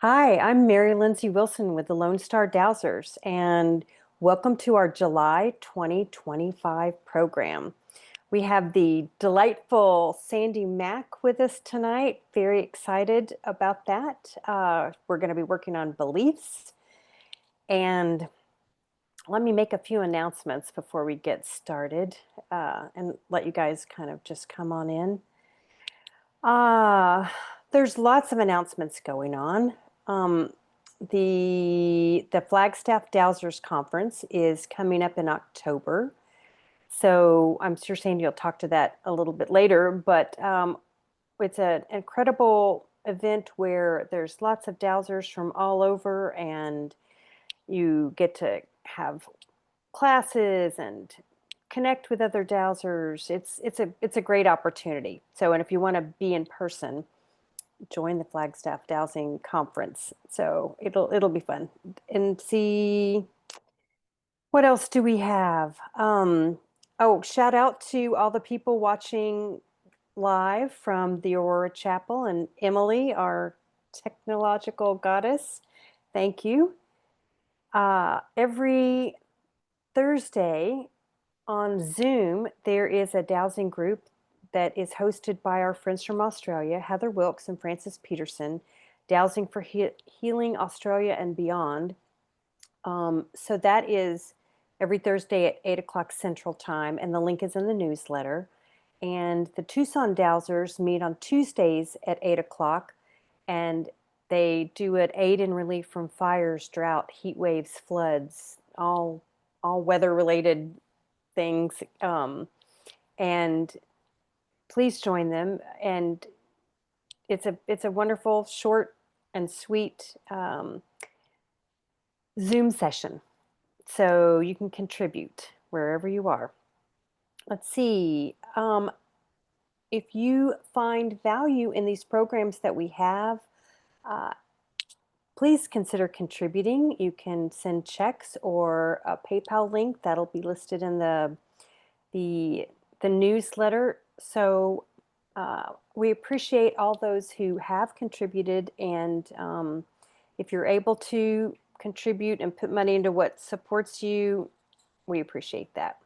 Hi, I'm Mary Lindsay Wilson with the Lone Star Dowsers, and welcome to our July 2025 program. We have the delightful Sandee Mac with us tonight. Very excited about that. We're going to be working on beliefs, and let me make a few announcements before we get started and let you guys kind of just come on in. Uh, there's lots of announcements going on. Um, the Flagstaff Dowsers Conference is coming up in October. So I'm sure Sandy will talk to that a little bit later, but it's an incredible event where there's lots of dowsers from all over, and you get to have classes and connect with other dowsers. It's a great opportunity. So, and if you want to be in person, join the Flagstaff Dowsing Conference. So it'll be fun. And see, what else do we have? Oh, shout out to all the people watching live from the Aurora Chapel and Emily, our technological goddess. Thank you. Every Thursday on Zoom, there is a dowsing group that is hosted by our friends from Australia, Heather Wilkes and Francis Peterson, Dowsing for Healing Australia and Beyond. So that is every Thursday at 8 o'clock Central Time, and the link is in the newsletter. And the Tucson Dowsers meet on Tuesdays at 8 o'clock, and they do it aid in relief from fires, drought, heat waves, floods, all weather related things. And please join them. And it's a wonderful, short and sweet Zoom session. So you can contribute wherever you are. Let's see. If you find value in these programs that we have, uh, please consider contributing. You can send checks or a PayPal link that'll be listed in the newsletter. So we appreciate all those who have contributed, and if you're able to contribute and put money into what supports you, we appreciate that.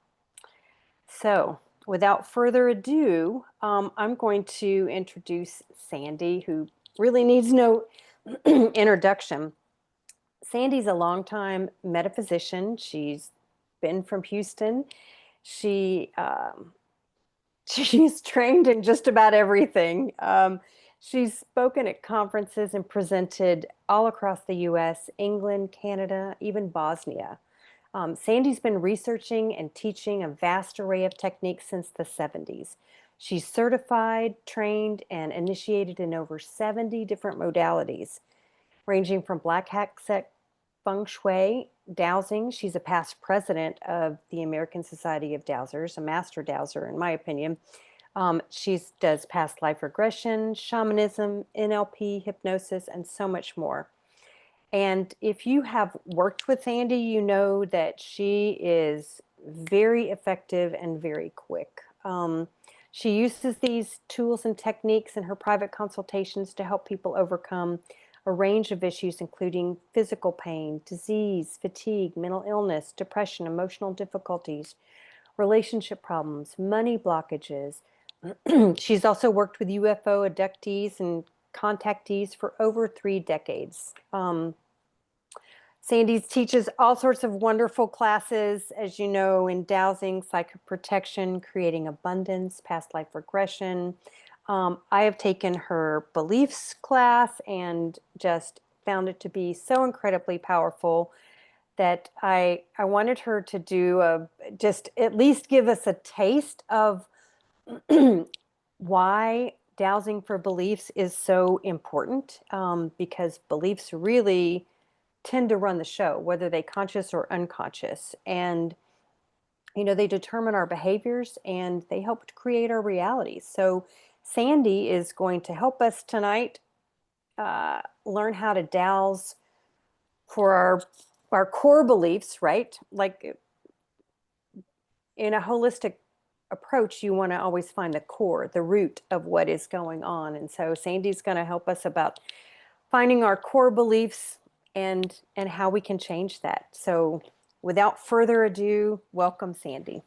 So without further ado, I'm going to introduce Sandee, who really needs no introduction. Sandee's a longtime metaphysician. She's been from Houston. She she's trained in just about everything. She's spoken at conferences and presented all across the US, England, Canada, even Bosnia. Sandee's been researching and teaching a vast array of techniques since the 70s. She's certified, trained, and initiated in over 70 different modalities, ranging from black hat sect, Feng Shui, Dowsing. She's a past president of the American Society of Dowsers, a master dowser, in my opinion. She does past life regression, shamanism, NLP, hypnosis, and so much more. And if you have worked with Sandee, you know that she is very effective and very quick. She uses these tools and techniques in her private consultations to help people overcome a range of issues, including physical pain, disease, fatigue, mental illness, depression, emotional difficulties, relationship problems, money blockages. She's also worked with UFO abductees and contactees for over 3 decades. Sandee teaches all sorts of wonderful classes, as you know, in dowsing, psychic protection, creating abundance, past life regression. I have taken her beliefs class and just found it to be so incredibly powerful that I wanted her to do just at least give us a taste of why dowsing for beliefs is so important, because beliefs really tend to run the show, whether they conscious or unconscious. And, you know, they determine our behaviors and they help to create our reality. So Sandee is going to help us tonight learn how to dowse for our core beliefs, right? Like in a holistic approach, you want to always find the core, the root of what is going on. And so Sandee's going to help us about finding our core beliefs and how we can change that. So without further ado, welcome, Sandee.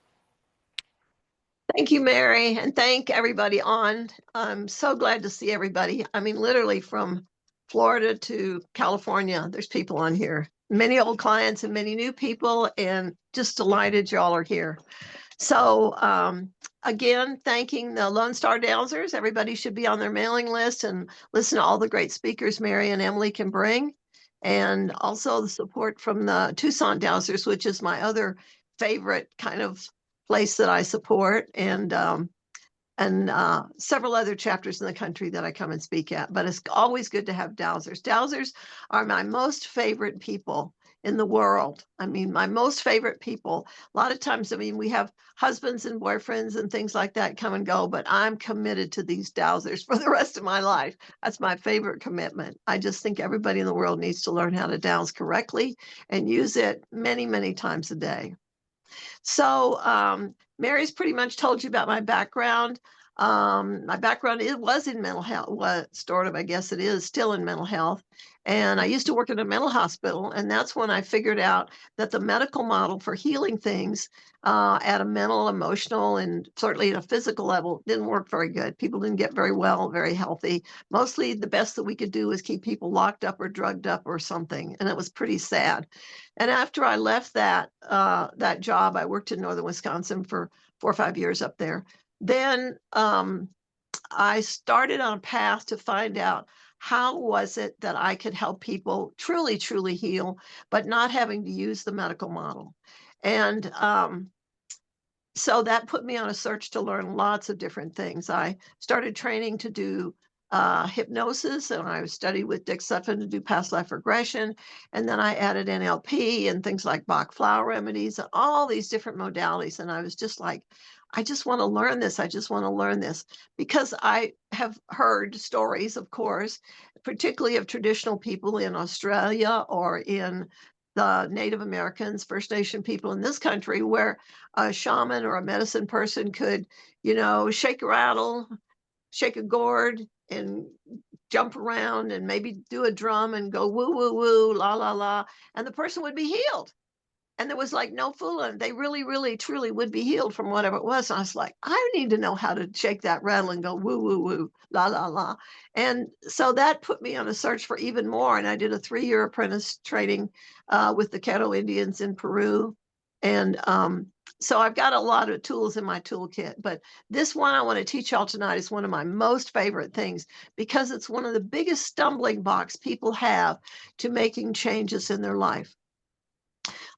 Thank you, Mary, and thank everybody on. I'm so glad to see everybody. I mean, literally from Florida to California, there's people on here. Many old clients and many new people, and just delighted y'all are here. So, again, thanking the Lone Star Dowsers. Everybody should be on their mailing list and listen to all the great speakers Mary and Emily can bring. And also the support from the Tucson Dowsers, which is my other favorite kind of place that I support. And several other chapters in the country that I come and speak at. But it's always good to have Dowsers. Dowsers are my most favorite people in the world. I mean, my most favorite people. A lot of times, I mean, we have husbands and boyfriends and things like that come and go, but I'm committed to these Dowsers for the rest of my life. That's my favorite commitment. I just think everybody in the world needs to learn how to dowse correctly and use it many, many times a day. So Mary's pretty much told you about my background. My background it was in mental health. What sort of, I guess it is still in mental health. And I used to work in a mental hospital, and that's when I figured out that the medical model for healing things at a mental, emotional, and certainly at a physical level didn't work very good. People didn't get very well, very healthy. Mostly, the best that we could do was keep people locked up or drugged up or something, and it was pretty sad. And after I left that job, I worked in northern Wisconsin for 4 or 5 years up there. Then I started on a path to find out how was it that I could help people truly, truly heal, but not having to use the medical model. And so that put me on a search to learn lots of different things. I started training to do hypnosis, and I studied with Dick Sutphin to do past life regression. And then I added NLP and things like Bach flower remedies and all these different modalities. And I was just like, I just want to learn this. I just want to learn this because I have heard stories, of course, particularly of traditional people in Australia or in the Native Americans, First Nation people in this country, where a shaman or a medicine person could, shake a rattle, shake a gourd, and jump around and maybe do a drum and go woo, woo, woo, la, la, la, and the person would be healed. And there was like no fooling. They really, really, truly would be healed from whatever it was. And I was like, I need to know how to shake that rattle and go woo, woo, woo, la, la, la. And so that put me on a search for even more. And I did a 3-year apprentice training with the Caddo Indians in Peru. And so I've got a lot of tools in my toolkit. But this one I want to teach y'all tonight is one of my most favorite things because it's one of the biggest stumbling blocks people have to making changes in their life.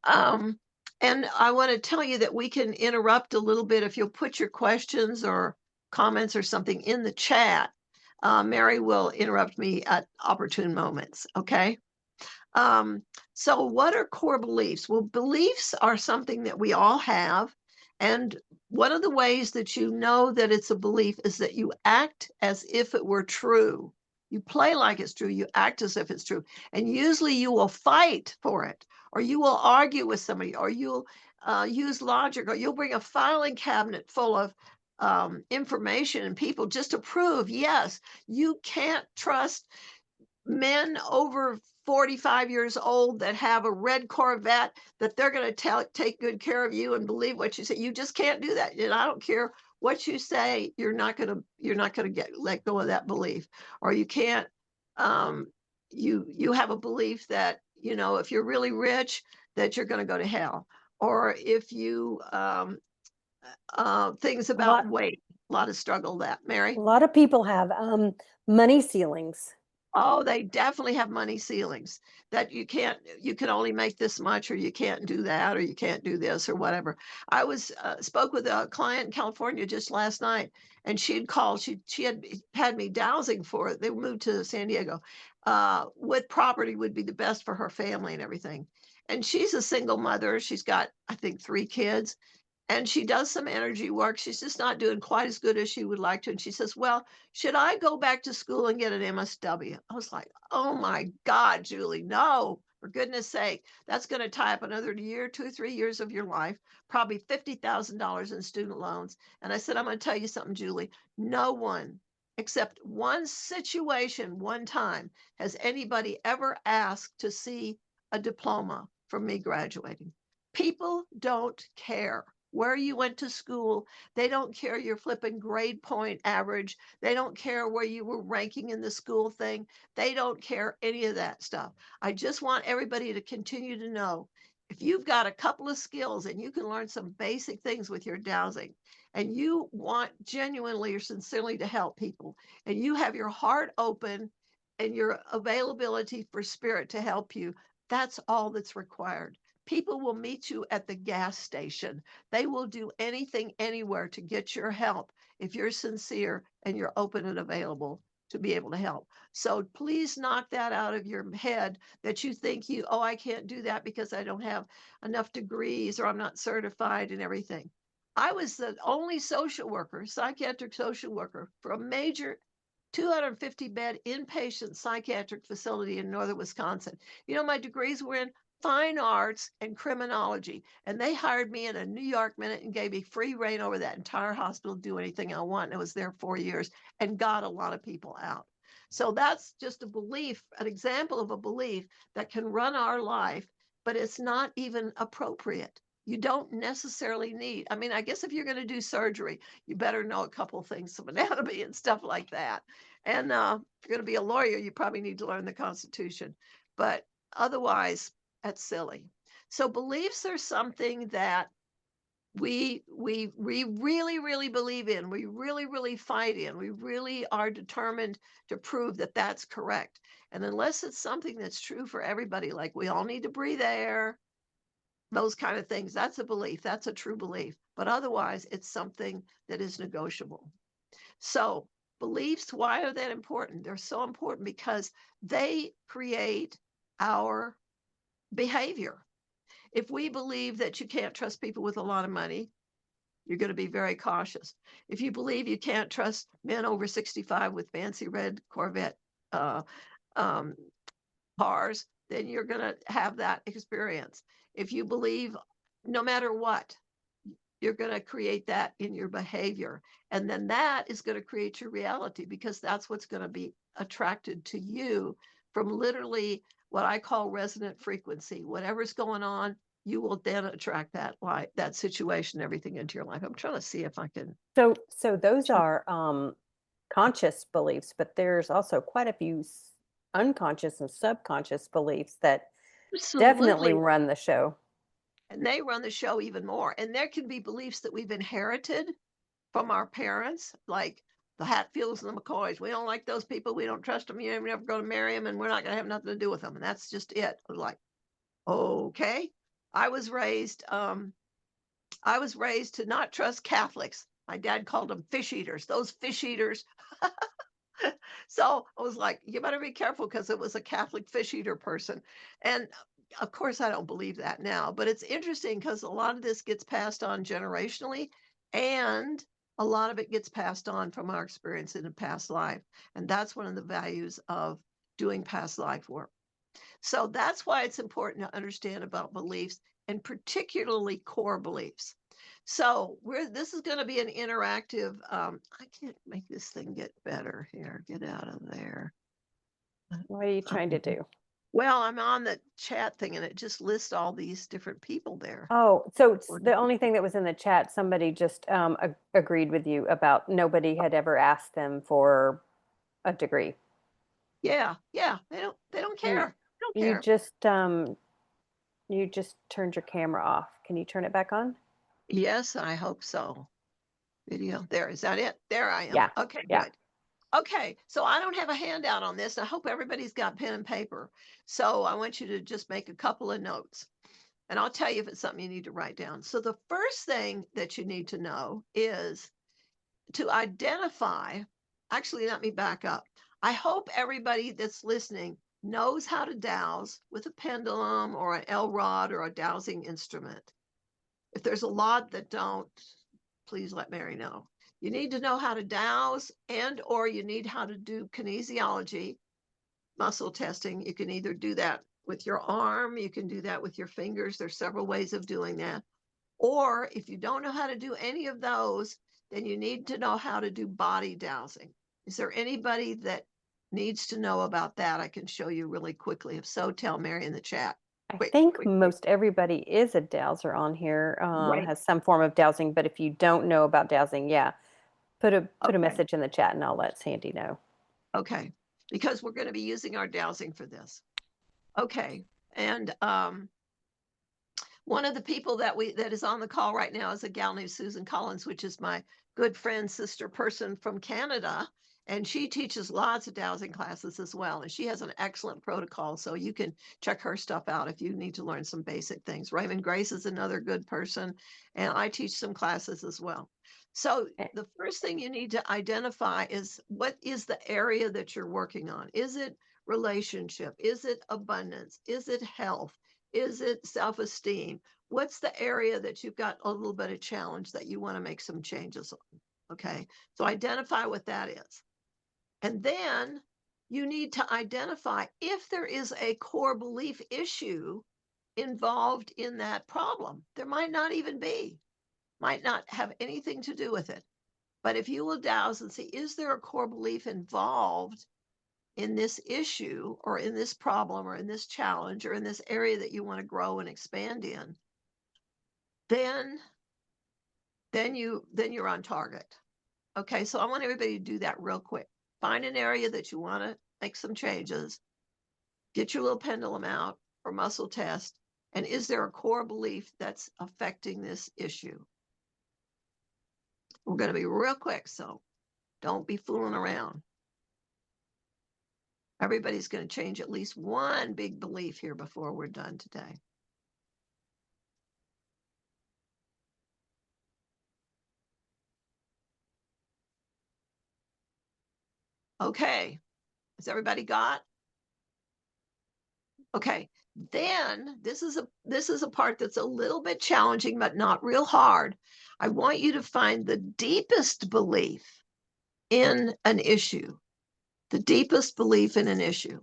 Um, and I want to tell you that we can interrupt a little bit if you'll put your questions or comments or something in the chat. Mary will interrupt me at opportune moments. Okay. Um, so, what are core beliefs? Well, beliefs are something that we all have. And one of the ways that you know that it's a belief is that you act as if it were true. You play like it's true, you act as if it's true. And usually you will fight for it, or you will argue with somebody, or you'll use logic, or you'll bring a filing cabinet full of information and people just to prove yes, you can't trust men over 45 years old that have a red Corvette that they're going to take good care of you and believe what you say. You just can't do that. And I don't care what you say, you're not going to get let go of that belief. Or you can't you have a belief that, if you're really rich that you're going to go to hell. Or if you things A about lot weight, a lot of struggle that, a Mary. lot of people have money ceilings. Oh, they definitely have money ceilings that you can only make this much, or you can't do that, or you can't do this, or whatever. I spoke with a client in California just last night, and she had called. She had me dowsing for it. They moved to San Diego. What property would be the best for her family and everything. And she's a single mother. She's got, I think, 3 kids, and she does some energy work. She's just not doing quite as good as she would like to. And she says, well, should I go back to school and get an MSW? I was like, oh my God, Julie, no, for goodness sake. That's going to tie up another year, 2, 3 years of your life, probably $50,000 in student loans. And I said, I'm going to tell you something, Julie. No one except one situation, one time, has anybody ever asked to see a diploma from me graduating. People don't care where you went to school. They don't care your flipping grade point average. They don't care where you were ranking in the school thing. They don't care any of that stuff. I just want everybody to continue to know if you've got a couple of skills and you can learn some basic things with your dowsing, and you want genuinely or sincerely to help people, and you have your heart open and your availability for spirit to help you, that's all that's required. People will meet you at the gas station. They will do anything anywhere to get your help if you're sincere and you're open and available to be able to help. So please knock that out of your head that you think oh, I can't do that because I don't have enough degrees or I'm not certified and everything. I was the only social worker, psychiatric social worker for a major 250 bed inpatient psychiatric facility in northern Wisconsin. You know, my degrees were in fine arts and criminology, and they hired me in a New York minute and gave me free reign over that entire hospital to do anything I want. And I was there 4 years and got a lot of people out. So that's just a belief, an example of a belief that can run our life, but it's not even appropriate. You don't necessarily need, I mean, I guess if you're going to do surgery, you better know a couple of things of anatomy and stuff like that. And if you're going to be a lawyer, you probably need to learn the Constitution. But otherwise, that's silly. So beliefs are something that we really believe in. We really fight in. We really are determined to prove that that's correct. And unless it's something that's true for everybody, like we all need to breathe air, those kind of things, that's a belief. That's a true belief. But otherwise, it's something that is negotiable. So beliefs, why are that important? They're so important because they create our behavior. If we believe that you can't trust people with a lot of money, you're going to be very cautious. If you believe you can't trust men over 65 with fancy red Corvette uh, um, cars, then you're going to have that experience. If you believe no matter what, you're going to create that in your behavior. And then that is going to create your reality because that's what's going to be attracted to you from literally what I call resonant frequency. Whatever's going on, you will then attract that light, that situation, everything into your life. I'm trying to see if I can. So those are conscious beliefs, but there's also quite a few unconscious and subconscious beliefs that definitely Absolutely. run the show. And they run the show even more. And there can be beliefs that we've inherited from our parents, like the Hatfields and the McCoys. We don't like those people. We don't trust them. You're never going to marry them, and we're not going to have nothing to do with them. And that's just it. I was like, okay. I was raised. I was raised to not trust Catholics. My dad called them fish eaters. Those fish eaters. So I was like, you better be careful because it was a Catholic fish eater person. And of course, I don't believe that now, but it's interesting because a lot of this gets passed on generationally and a lot of it gets passed on from our experience in a past life. And that's one of the values of doing past life work. So that's why it's important to understand about beliefs and particularly core beliefs. So this is going to be an interactive. I can't make this thing get better here. Get out of there. What are you trying to do? Well, I'm on the chat thing and it just lists all these different people there. Oh, so it's the only thing that was in the chat, somebody just agreed with you about nobody had ever asked them for a degree. Yeah. They don't You care. They don't you care. just turned your camera off. Can you turn it back on? Yes, I hope so. Video. There. Is that it? There I am. Yeah. Okay, Yeah. good. Okay, so I don't have a handout on this. I hope everybody's got pen and paper. So I want you to just make a couple of notes. And I'll tell you if it's something you need to write down. So the first thing that you need to know is to identify, actually, let me back up. I hope everybody that's listening knows how to dowse with a pendulum or an L rod or a dowsing instrument. If there's a lot that don't, please let Mary know. You need to know how to dowse and or you need how to do kinesiology, muscle testing. You can either do that with your arm, you can do that with your fingers. There's several ways of doing that. Or if you don't know how to do any of those, then you need to know how to do body dowsing. Is there anybody that needs to know about that? I can show you really quickly. If so, tell Mary in the chat. I Quick, think quick, quick. most everybody is a dowser on here, Right. has some form of dowsing. But if you don't know about dowsing, yeah, put a Okay. message in the chat and I'll let Sandee know. Okay. Because we're going to be using our dowsing for this. Okay. And one of the people that is on the call right now is a gal named Susan Collins, which is my good friend, sister person from Canada. And she teaches lots of dowsing classes as well. And she has an excellent protocol. So you can check her stuff out if you need to learn some basic things. Raymond Grace is another good person. And I teach some classes as well. So Eh, the first thing you need to identify is what is the area that you're working on? Is it relationship? Is it abundance? Is it health? Is it self-esteem? What's the area that you've got a little bit of challenge that you want to make some changes on? Okay. So identify what that is. And then you need to identify if there is a core belief issue involved in that problem. There might not even be, might not have anything to do with it. But if you will douse and see, is there a core belief involved in this issue or in this problem or in this challenge or in this area that you want to grow and expand in, then you're on target. Okay, so I want everybody to do that real quick. Find an area that you want to make some changes, get your little pendulum out or muscle test, and is there a core belief that's affecting this issue? We're going to be real quick, so don't be fooling around. Everybody's going to change at least one big belief here before we're done today. Okay, has everybody got? Okay, then this is a part that's a little bit challenging, but not real hard. I want you to find the deepest belief in an issue, the deepest belief in an issue.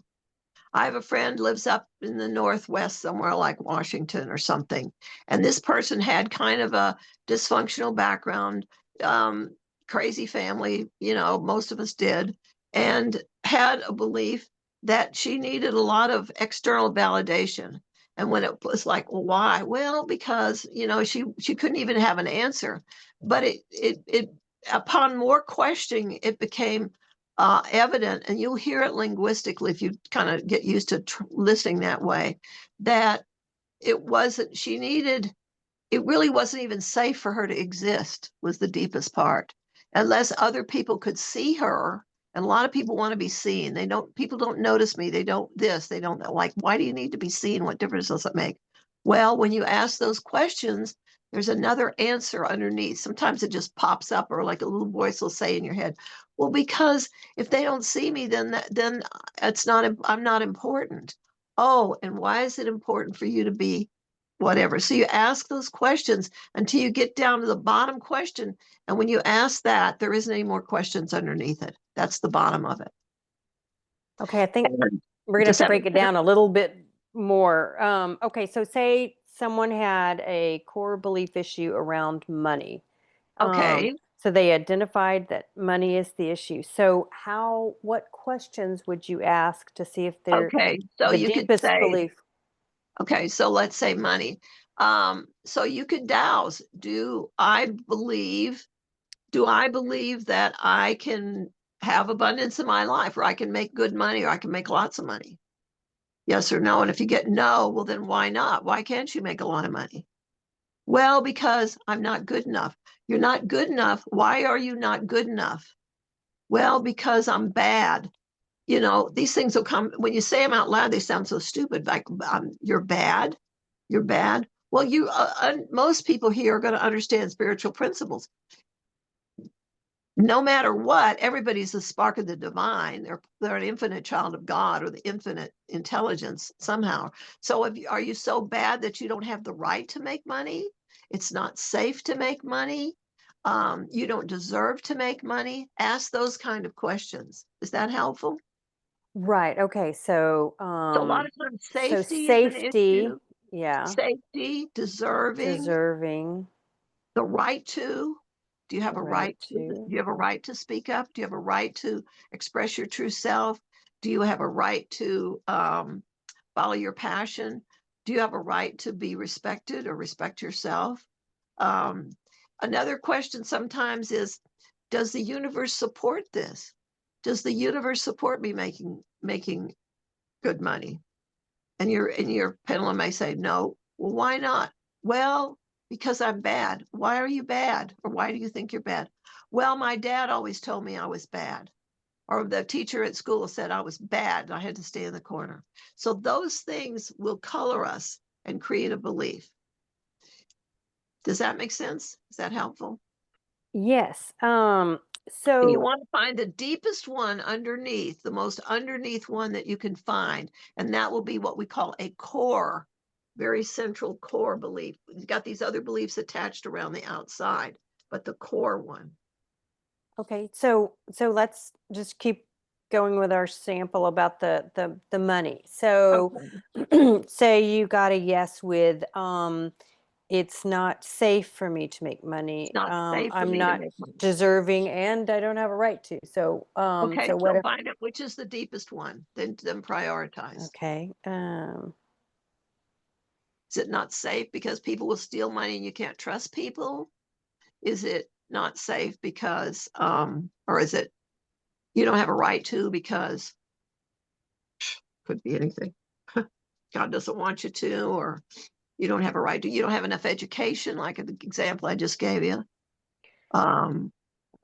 I have a friend lives up in the Northwest somewhere like Washington or something. And this person had kind of a dysfunctional background, crazy family, most of us did, and had a belief that she needed a lot of external validation. And when it was like, well, why? Well, because, she couldn't even have an answer. But it upon more questioning, it became evident, and you'll hear it linguistically if you kind of get used to listening that way, that it really wasn't even safe for her to exist, was the deepest part, unless other people could see her. And a lot of people want to be seen. People don't notice me. They don't like, why do you need to be seen? What difference does it make? Well, when you ask those questions, there's another answer underneath. Sometimes it just pops up, or like a little voice will say in your head, well, because if they don't see me, then I'm not important. Oh, and why is it important for you to be whatever? So you ask those questions until you get down to the bottom question. And when you ask that, there isn't any more questions underneath it. That's the bottom of it. Okay, I think we're gonna have Does to that break make it sense? down a little bit more. Okay, so say someone had a core belief issue around money. Okay. So they identified that money is the issue. So what questions would you ask to see if they're Okay. So the you could deepest say, belief? okay, so let's say money. So you could douse, do I believe that I can have abundance in my life, or I can make good money, or I can make lots of money? Yes or no? And if you get no, well, then why not? Why can't you make a lot of money? Well, because I'm not good enough. You're not good enough. Why are you not good enough? Well, because I'm bad. These things will come when you say them out loud, they sound so stupid. Like, you're bad. You're bad. Well, most people here are going to understand spiritual principles. No matter what, everybody's a spark of the divine. They're an infinite child of God, or the infinite intelligence somehow. So are you so bad that you don't have the right to make money? It's not safe to make money. You don't deserve to make money. Ask those kind of questions. Is that helpful? Right. Okay. So So a lot of times so safety is an safety, issue. yeah, Safety, deserving, deserving. the right to. Do you have The a right right to? to. Do you have a right to speak up? Do you have a right to express your true self? Do you have a right to follow your passion? Do you have a right to be respected or respect yourself? Um, Another question sometimes is, does the universe support this? Does the universe support me making good money? And your pendulum may say no. Well, why not? Well, because I'm bad. Why are you bad? Or why do you think you're bad? Well, my dad always told me I was bad. Or the teacher at school said I was bad and I had to stay in the corner. So those things will color us and create a belief. Does that make sense? Is that helpful? Yes. And you So want to find the deepest one underneath, the most underneath one that you can find. And that will be what we call a core, very central core belief. You've got these other beliefs attached around the outside, but the core one. okay, so let's just keep going with our sample about the money. So Okay. say you got a yes with it's not safe for me to make It's money. not safe for I'm me to not make money. deserving and I don't have a right to. So Okay, so what so if find out which is the deepest one, then prioritize. okay. Is it not safe because people will steal money and you can't trust people? Is it not safe because or is it you don't have a right to because could be anything. God doesn't want you to, or you don't have a right to, you don't have enough education, like the example I just gave you. Um,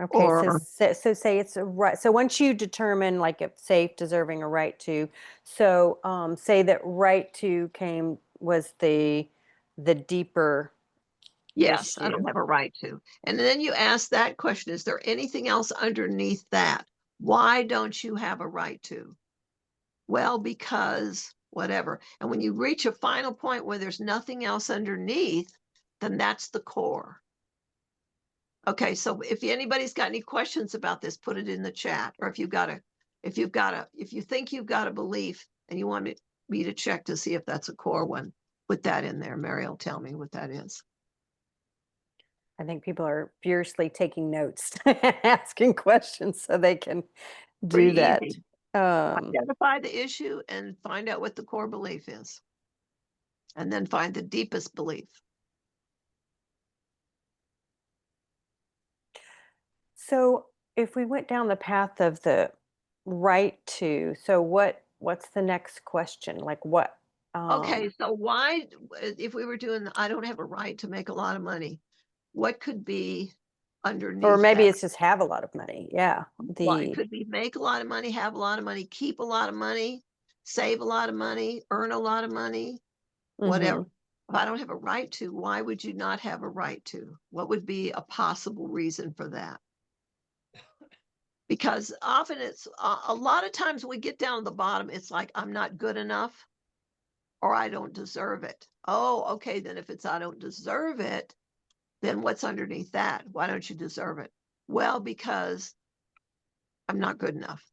Okay, or so say it's a right. So once you determine like if safe, deserving, a right to, so say that right to came was the deeper yes, I issue. don't have a right to. And then you ask that question, is there anything else underneath that? Why don't you have a right to? Well, because whatever. And when you reach a final point where there's nothing else underneath, then that's the core. Okay, so if anybody's got any questions about this, put it in the chat. Or if you think you've got a belief and you want me to check to see if that's a core one, put that in there. Mary will tell me what that is. I think people are furiously taking notes, asking questions so they can do Pretty that. easy. Um, Identify the issue and find out what the core belief is. And then find the deepest belief. so if we went down the path of the right to, so what's the next question? Like what Okay, so why, if we were doing, I don't have a right to make a lot of money, what could be or underneath maybe that? it's just have a lot of money. Yeah. Well, it The could be make a lot of money, have a lot of money, keep a lot of money, save a lot of money, earn a lot of money, whatever. mhm. If I don't have a right to, why would you not have a right to? What would be a possible reason for that? Because often it's a lot of times when we get down to the bottom, it's like, I'm not good enough or I don't deserve it. Oh, okay. Then if it's I don't deserve it, then what's underneath that? Why don't you deserve it? Well, because I'm not good enough.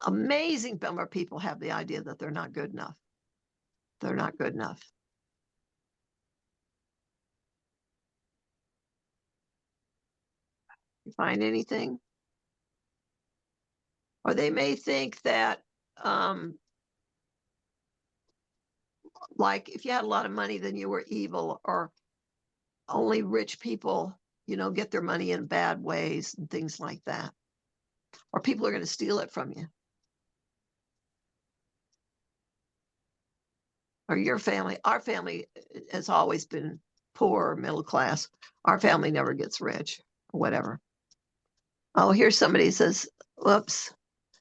Amazing number of people have the idea that they're not good enough. They're not good enough. You find anything? Or they may think that, um, like, if you had a lot of money, then you were evil, or only rich people, get their money in bad ways and things like that. Or people are going to steal it from you. Or your family. Our family has always been poor, middle class. Our family never gets rich, or whatever. Oh, here's somebody says, whoops.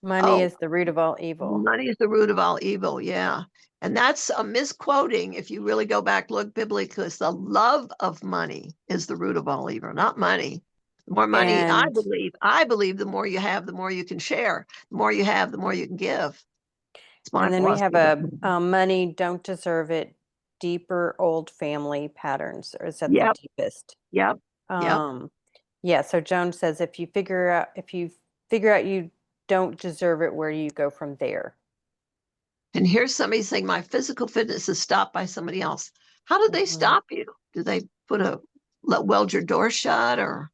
Money Oh, is the root of all evil. money is the root of all evil. Yeah. And that's a misquoting. If you really go back, look biblically, it's the love of money is the root of all evil, not money. The more money, And I believe the more you have, the more you can share. The more you have, the more you can give. It's my and then we have philosophy about a money. money don't deserve it, deeper old family patterns, or is that the Yep, deepest? yep, yep. Um, yeah, so Joan says if you figure out you don't deserve it, where do you go from there? And here's somebody saying, my physical fitness is stopped by somebody else. How did they Mhm. stop you? Do they weld your door shut or?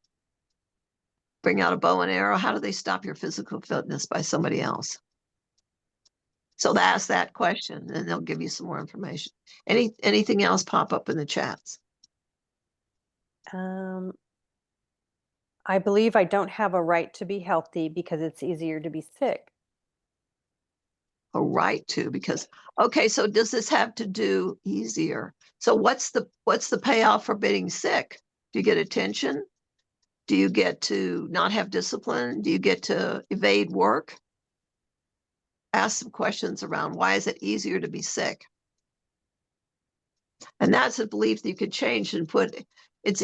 bring out a bow and arrow? How do they stop your physical fitness by somebody else? So they ask that question and they'll give you some more information. Anything else pop up in the chats? I believe I don't have a right to be healthy because it's easier to be sick. A right to, because okay, so does this have to do easier? So what's the payoff for being sick? Do you get attention? Do you get to not have discipline? Do you get to evade work? Ask some questions around why is it easier to be sick? And that's a belief that you could change and put it's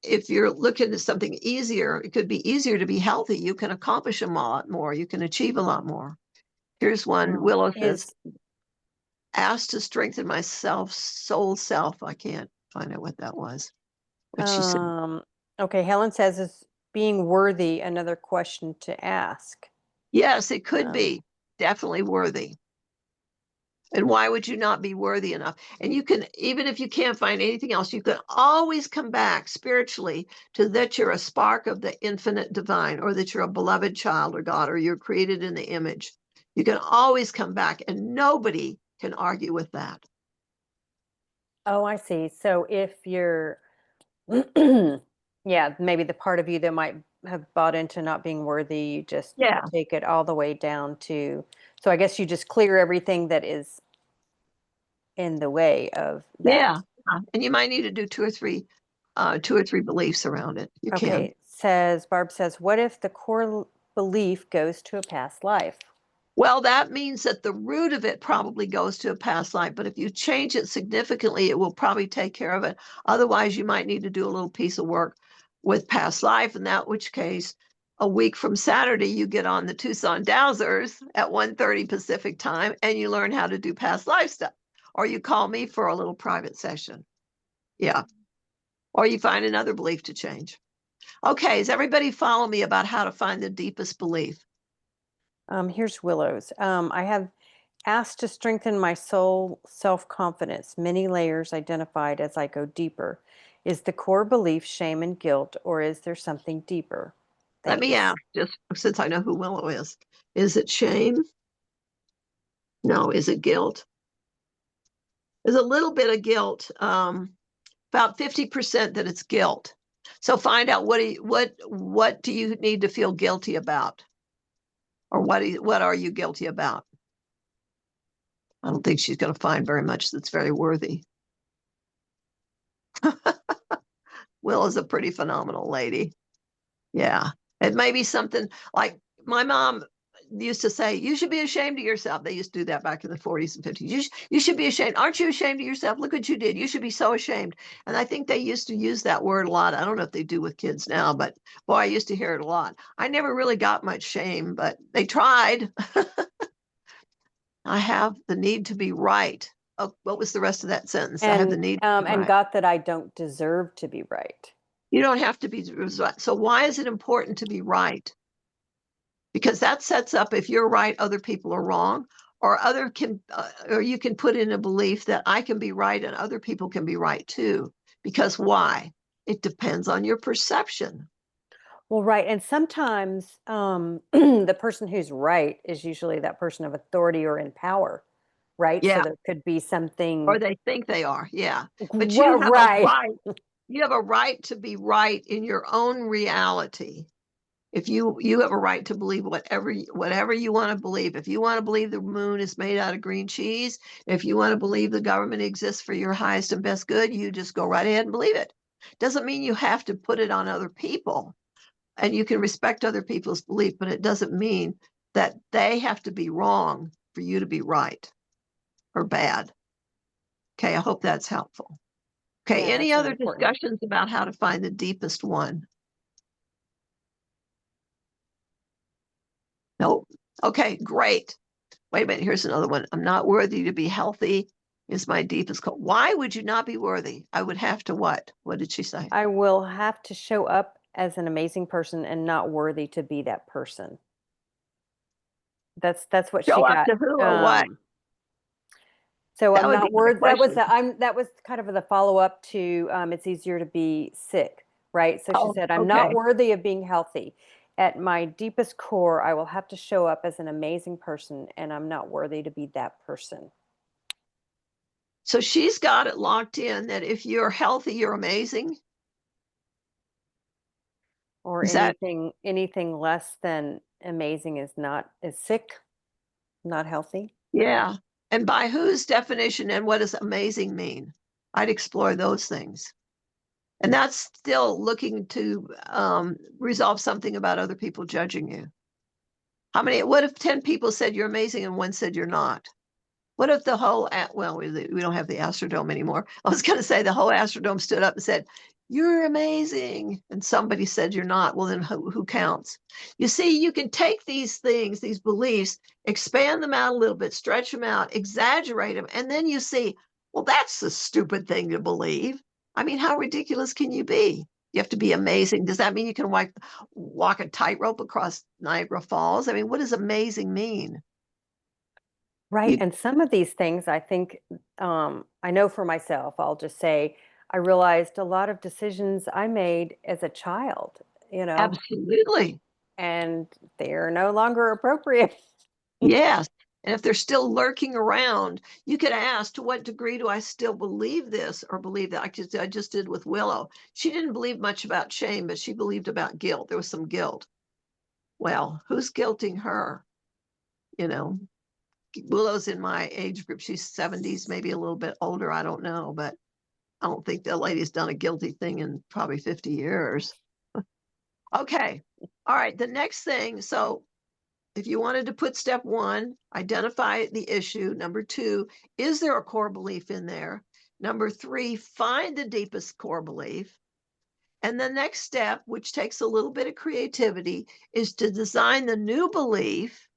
if you're looking at something easier, it could be easier to be healthy. You can accomplish a lot more. You can achieve a lot more. Here's one. Willow says, Is asked to strengthen my soul self. I can't find out what that was. What she said. Okay, Helen says, is being worthy another question to ask? Yes, it could Um, be definitely worthy. And why would you not be worthy enough? And you can, even if you can't find anything else, you can always come back spiritually to that you're a spark of the infinite divine, or that you're a beloved child of God, or you're created in the image. You can always come back, and nobody can argue with that. oh, I see. So if you're, yeah, maybe the part of you that might have bought into not being worthy, you just Yeah. take it all the way down to, so I guess you just clear everything that is in the way of that. Yeah. And you might need to do two or three beliefs around it. You can. Okay, Barb says, what if the core belief goes to a past life? Well, that means that the root of it probably goes to a past life, but if you change it significantly, it will probably take care of it. Otherwise, you might need to do a little piece of work with past life, in that which case, a week from Saturday, you get on the Tucson Dowsers at 1:30 Pacific time and you learn how to do past life stuff. Or you call me for a little private session. Yeah. Or you find another belief to change. Okay, does everybody follow me about how to find the deepest belief? Here's Willow's. I have asked to strengthen my soul self-confidence, many layers identified as I go deeper. Is the core belief shame and guilt, or is there something deeper? Let me Thanks. ask, just since I know who Willow is it shame? No. Is it guilt? There's a little bit of guilt, about 50% that it's guilt. So find out what do you need to feel guilty about? Or what are you guilty about? I don't think she's going to find very much that's very worthy. Will is a pretty phenomenal lady. Yeah. It may be something like my mom used to say, you should be ashamed of yourself. They used to do that back in the 40s and 50s. You should be ashamed. Aren't you ashamed of yourself? Look what you did. You should be so ashamed. And I think they used to use that word a lot. I don't know if they do with kids now, but boy, I used to hear it a lot. I never really got much shame, but they tried. I have the need to be right. Oh, what was the rest of that sentence? I have the need to be And right. got that I don't deserve to be right. You don't have to be. So why is it important to be right? Because that sets up, if you're right, other people are wrong, or or you can put in a belief that I can be right and other people can be right too. Because why? It depends on your perception. Well, right. And sometimes the person who's right is usually that person of authority or in power, right? So Yeah. there could be Or something, they think they are. Yeah. But you well, have a right. right. You have a right to be right in your own reality. If you have a right to believe whatever you want to believe. If you want to believe the moon is made out of green cheese, if you want to believe the government exists for your highest and best good, you just go right ahead and believe it. Doesn't mean you have to put it on other people, and you can respect other people's belief, but it doesn't mean that they have to be wrong for you to be right or bad. Okay, I hope that's helpful. Okay, Yeah, any that's other important. discussions about how to find the deepest one? Nope. Okay, great. Wait a minute, here's another one. I'm not worthy to be healthy is my deepest call. Why would you not be worthy? I would have to what? What did she say? I will have to show up as an amazing person and not worthy to be that person. That's what she Show up got. to who or what? Um, so That I'm would be not my worthy. question. That was kind of the follow up to it's easier to be sick. right? So she Oh, said, I'm not okay. worthy of being healthy. At my deepest core, I will have to show up as an amazing person, and I'm not worthy to be that person. So she's got it locked in that if you're healthy, you're amazing. Or Is that, anything less than amazing is sick, not healthy. yeah. And by whose definition and what does amazing mean? I'd explore those things. And that's still looking to resolve something about other people judging you. What if 10 people said you're amazing and one said you're not? What if the whole, well, we don't have the Astrodome anymore. I was going to say the whole Astrodome stood up and said, you're amazing. And somebody said you're not. Well, then who counts? You see, you can take these things, these beliefs, expand them out a little bit, stretch them out, exaggerate them. And then you see, well, that's a stupid thing to believe. I mean, how ridiculous can you be? You have to be amazing. Does that mean you can walk a tightrope across Niagara Falls? I mean, what does amazing mean? Right. You And some of these things, I think, I know for myself, I'll just say, I realized a lot of decisions I made as a child, you know, absolutely. and they're no longer appropriate. Yes. And if they're still lurking around, you could ask, to what degree do I still believe this or believe that? I just did with Willow. She didn't believe much about shame, but she believed about guilt. There was some guilt. Well, who's guilting her? You know, Willow's in my age group. She's 70s, maybe a little bit older. I don't know, but I don't think the lady's done a guilty thing in probably 50 years. Okay. All right. The next thing. So if you wanted to put step one, identify the issue. Number two, is there a core belief in there? Number three, find the deepest core belief. And the next step, which takes a little bit of creativity, is to design the new belief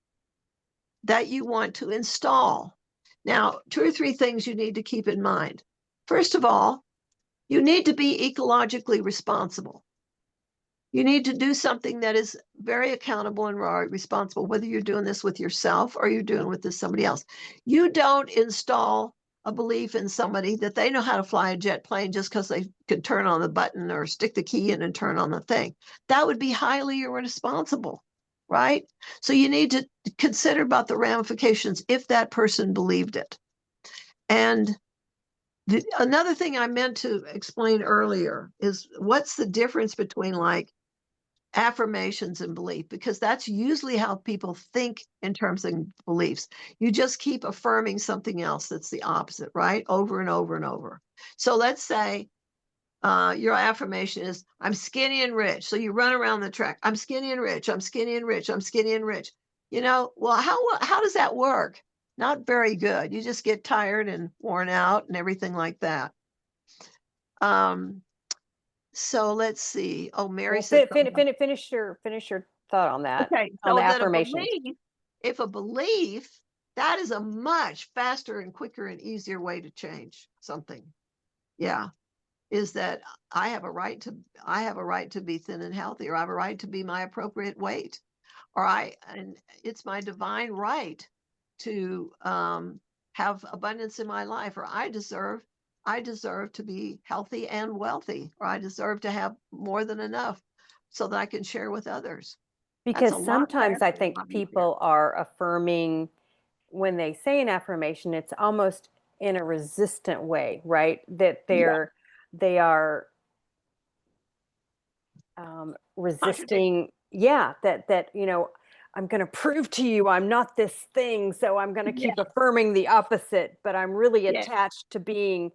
that you want to install. Now, two or three things you need to keep in mind. First of all, you need to be ecologically responsible. You need to do something that is very accountable and responsible, whether you're doing this with yourself or you're doing with this somebody else. You don't install a belief in somebody that they know how to fly a jet plane just because they could turn on the button or stick the key in and turn on the thing. That would be highly irresponsible, right? So you need to consider about the ramifications if that person believed it. And another thing I meant to explain earlier is what's the difference between like affirmations and belief, because that's usually how people think in terms of beliefs. You just keep affirming something else that's the opposite, right? Over and over and over. So let's say your affirmation is, I'm skinny and rich. So you run around the track, I'm skinny and rich, I'm skinny and rich, I'm skinny and rich. Well, how does that work? Not very good. You just get tired and worn out and everything like that. Um, so let's see. Oh, Mary Well, said something. finish your thought on that, Okay, on the so that a affirmations. belief, if a belief, that is a much faster and quicker and easier way to change something. Yeah, is that I have a right to be thin and healthy, or I have a right to be my appropriate weight, and it's my divine right to have abundance in my life, or I deserve to be healthy and wealthy, or I deserve to have more than enough so that I can share with others. That's a Because lot sometimes I faster, a think lot easier. people are affirming when they say an affirmation, it's almost in a resistant way, right? That Yeah, they are contradict. resisting, yeah, that I'm going to prove to you I'm not this thing, so I'm going to Yeah, keep affirming the opposite, but I'm really yeah. attached to being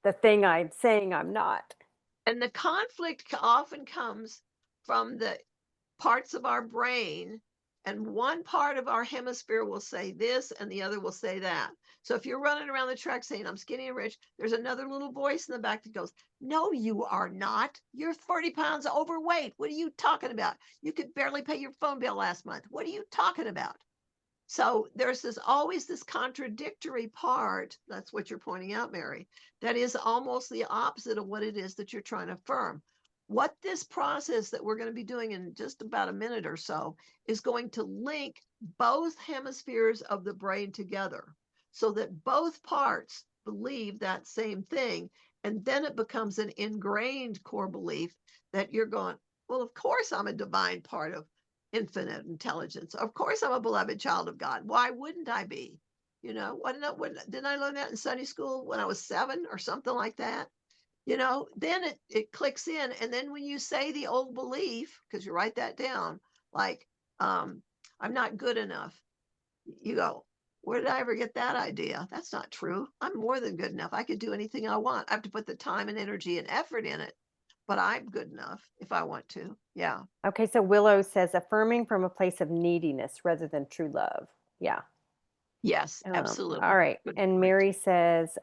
the thing I'm saying I'm not. And the conflict often comes from the parts of our brain, and one part of our hemisphere will say this and the other will say that. So if you're running around the track saying, I'm skinny and rich, there's another little voice in the back that goes, no, you are not. You're 40 pounds overweight. What are you talking about? You could barely pay your phone bill last month. What are you talking about? So there's always this contradictory part. That's what you're pointing out, Mary. That is almost the opposite of what it is that you're trying to affirm. What this process that we're going to be doing in just about a minute or so is going to link both hemispheres of the brain together so that both parts believe that same thing. And then it becomes an ingrained core belief that you're going, well, of course I'm a divine part of infinite intelligence. Of course I'm a beloved child of God. Why wouldn't I be? Didn't I learn that in Sunday school when I was 7 or something like that? Then it clicks in. And then when you say the old belief, because you write that down, like, um, I'm not good enough, you go, where did I ever get that idea? That's not true. I'm more than good enough. I could do anything I want. I have to put the time and energy and effort in it, but I'm good enough if I want to. Yeah. Okay, so Willow says affirming from a place of neediness rather than true love. Yeah. Yes, All absolutely. right. Good And point. Mary says,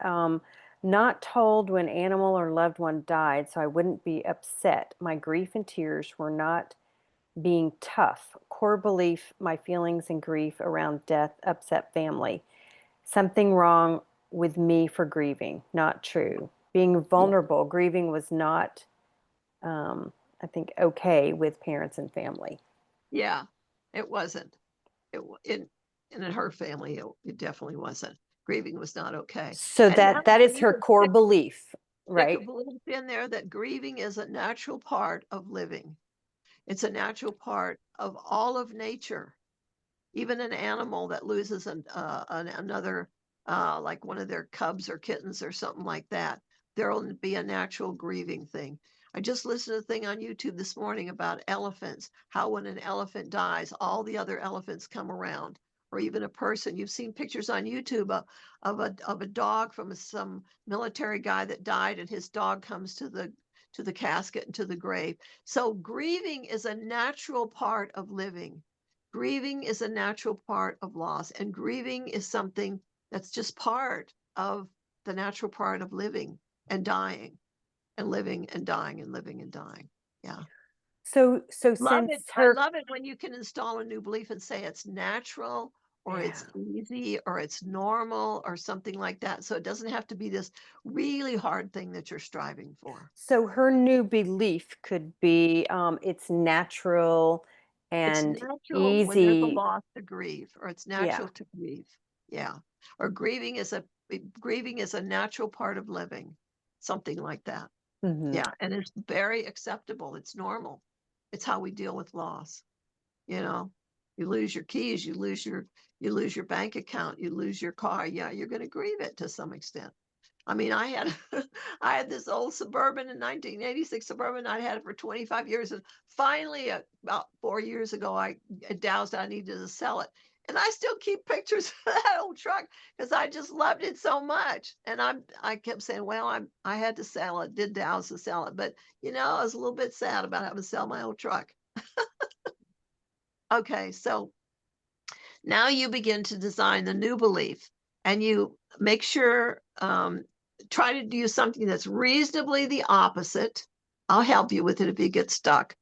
not told when animal or loved one died, so I wouldn't be upset. My grief and tears were not being tough. Core belief, my feelings and grief around death upset family. Something wrong with me for grieving. Not true. Being Yeah. vulnerable, grieving was not, I think, okay with parents and family. Yeah. It wasn't. It, in her family, it definitely wasn't. Grieving was not okay. So And that and is you her can core belief, stick a right? belief in there that grieving is a natural part of living. It's a natural part of all of nature. Even an animal that loses another, like one of their cubs or kittens or something like that, there'll be a natural grieving thing. I just listened to a thing on YouTube this morning about elephants, how when an elephant dies, all the other elephants come around, or even a person. You've seen pictures on YouTube of a dog from some military guy that died, and his dog comes to the casket and to the grave. So grieving is a natural part of living. Grieving is a natural part of loss, and grieving is something that's just part of the natural part of living and dying and living and dying and living and dying. Yeah. So Love it. since I her love it when you can install a new belief and say it's natural or yeah. it's easy or it's normal or something like that. So it doesn't have to be this really hard thing that you're striving for. So her new belief could be it's natural It's and natural when there's a easy. loss to grieve, or it's Yeah. natural to grieve. Yeah. Or grieving is a natural part of living, something like that. Hmm. Yeah. And it's very acceptable. It's normal. It's how we deal with loss. You know, you lose your keys, you lose your bank account, you lose your car. Yeah, you're going to grieve it to some extent. I mean, I had I had this old Suburban in 1986 Suburban. I had it for 25 years, and finally, about 4 years ago, I dowsed. I needed to sell it, and I still keep pictures of that old truck because I just loved it so much. And I kept saying, well, I had to sell it, did douse to sell it, but I was a little bit sad about having to sell my old truck. Okay, so now you begin to design the new belief, and you make sure, try to do something that's reasonably the opposite. I'll help you with it if you get stuck.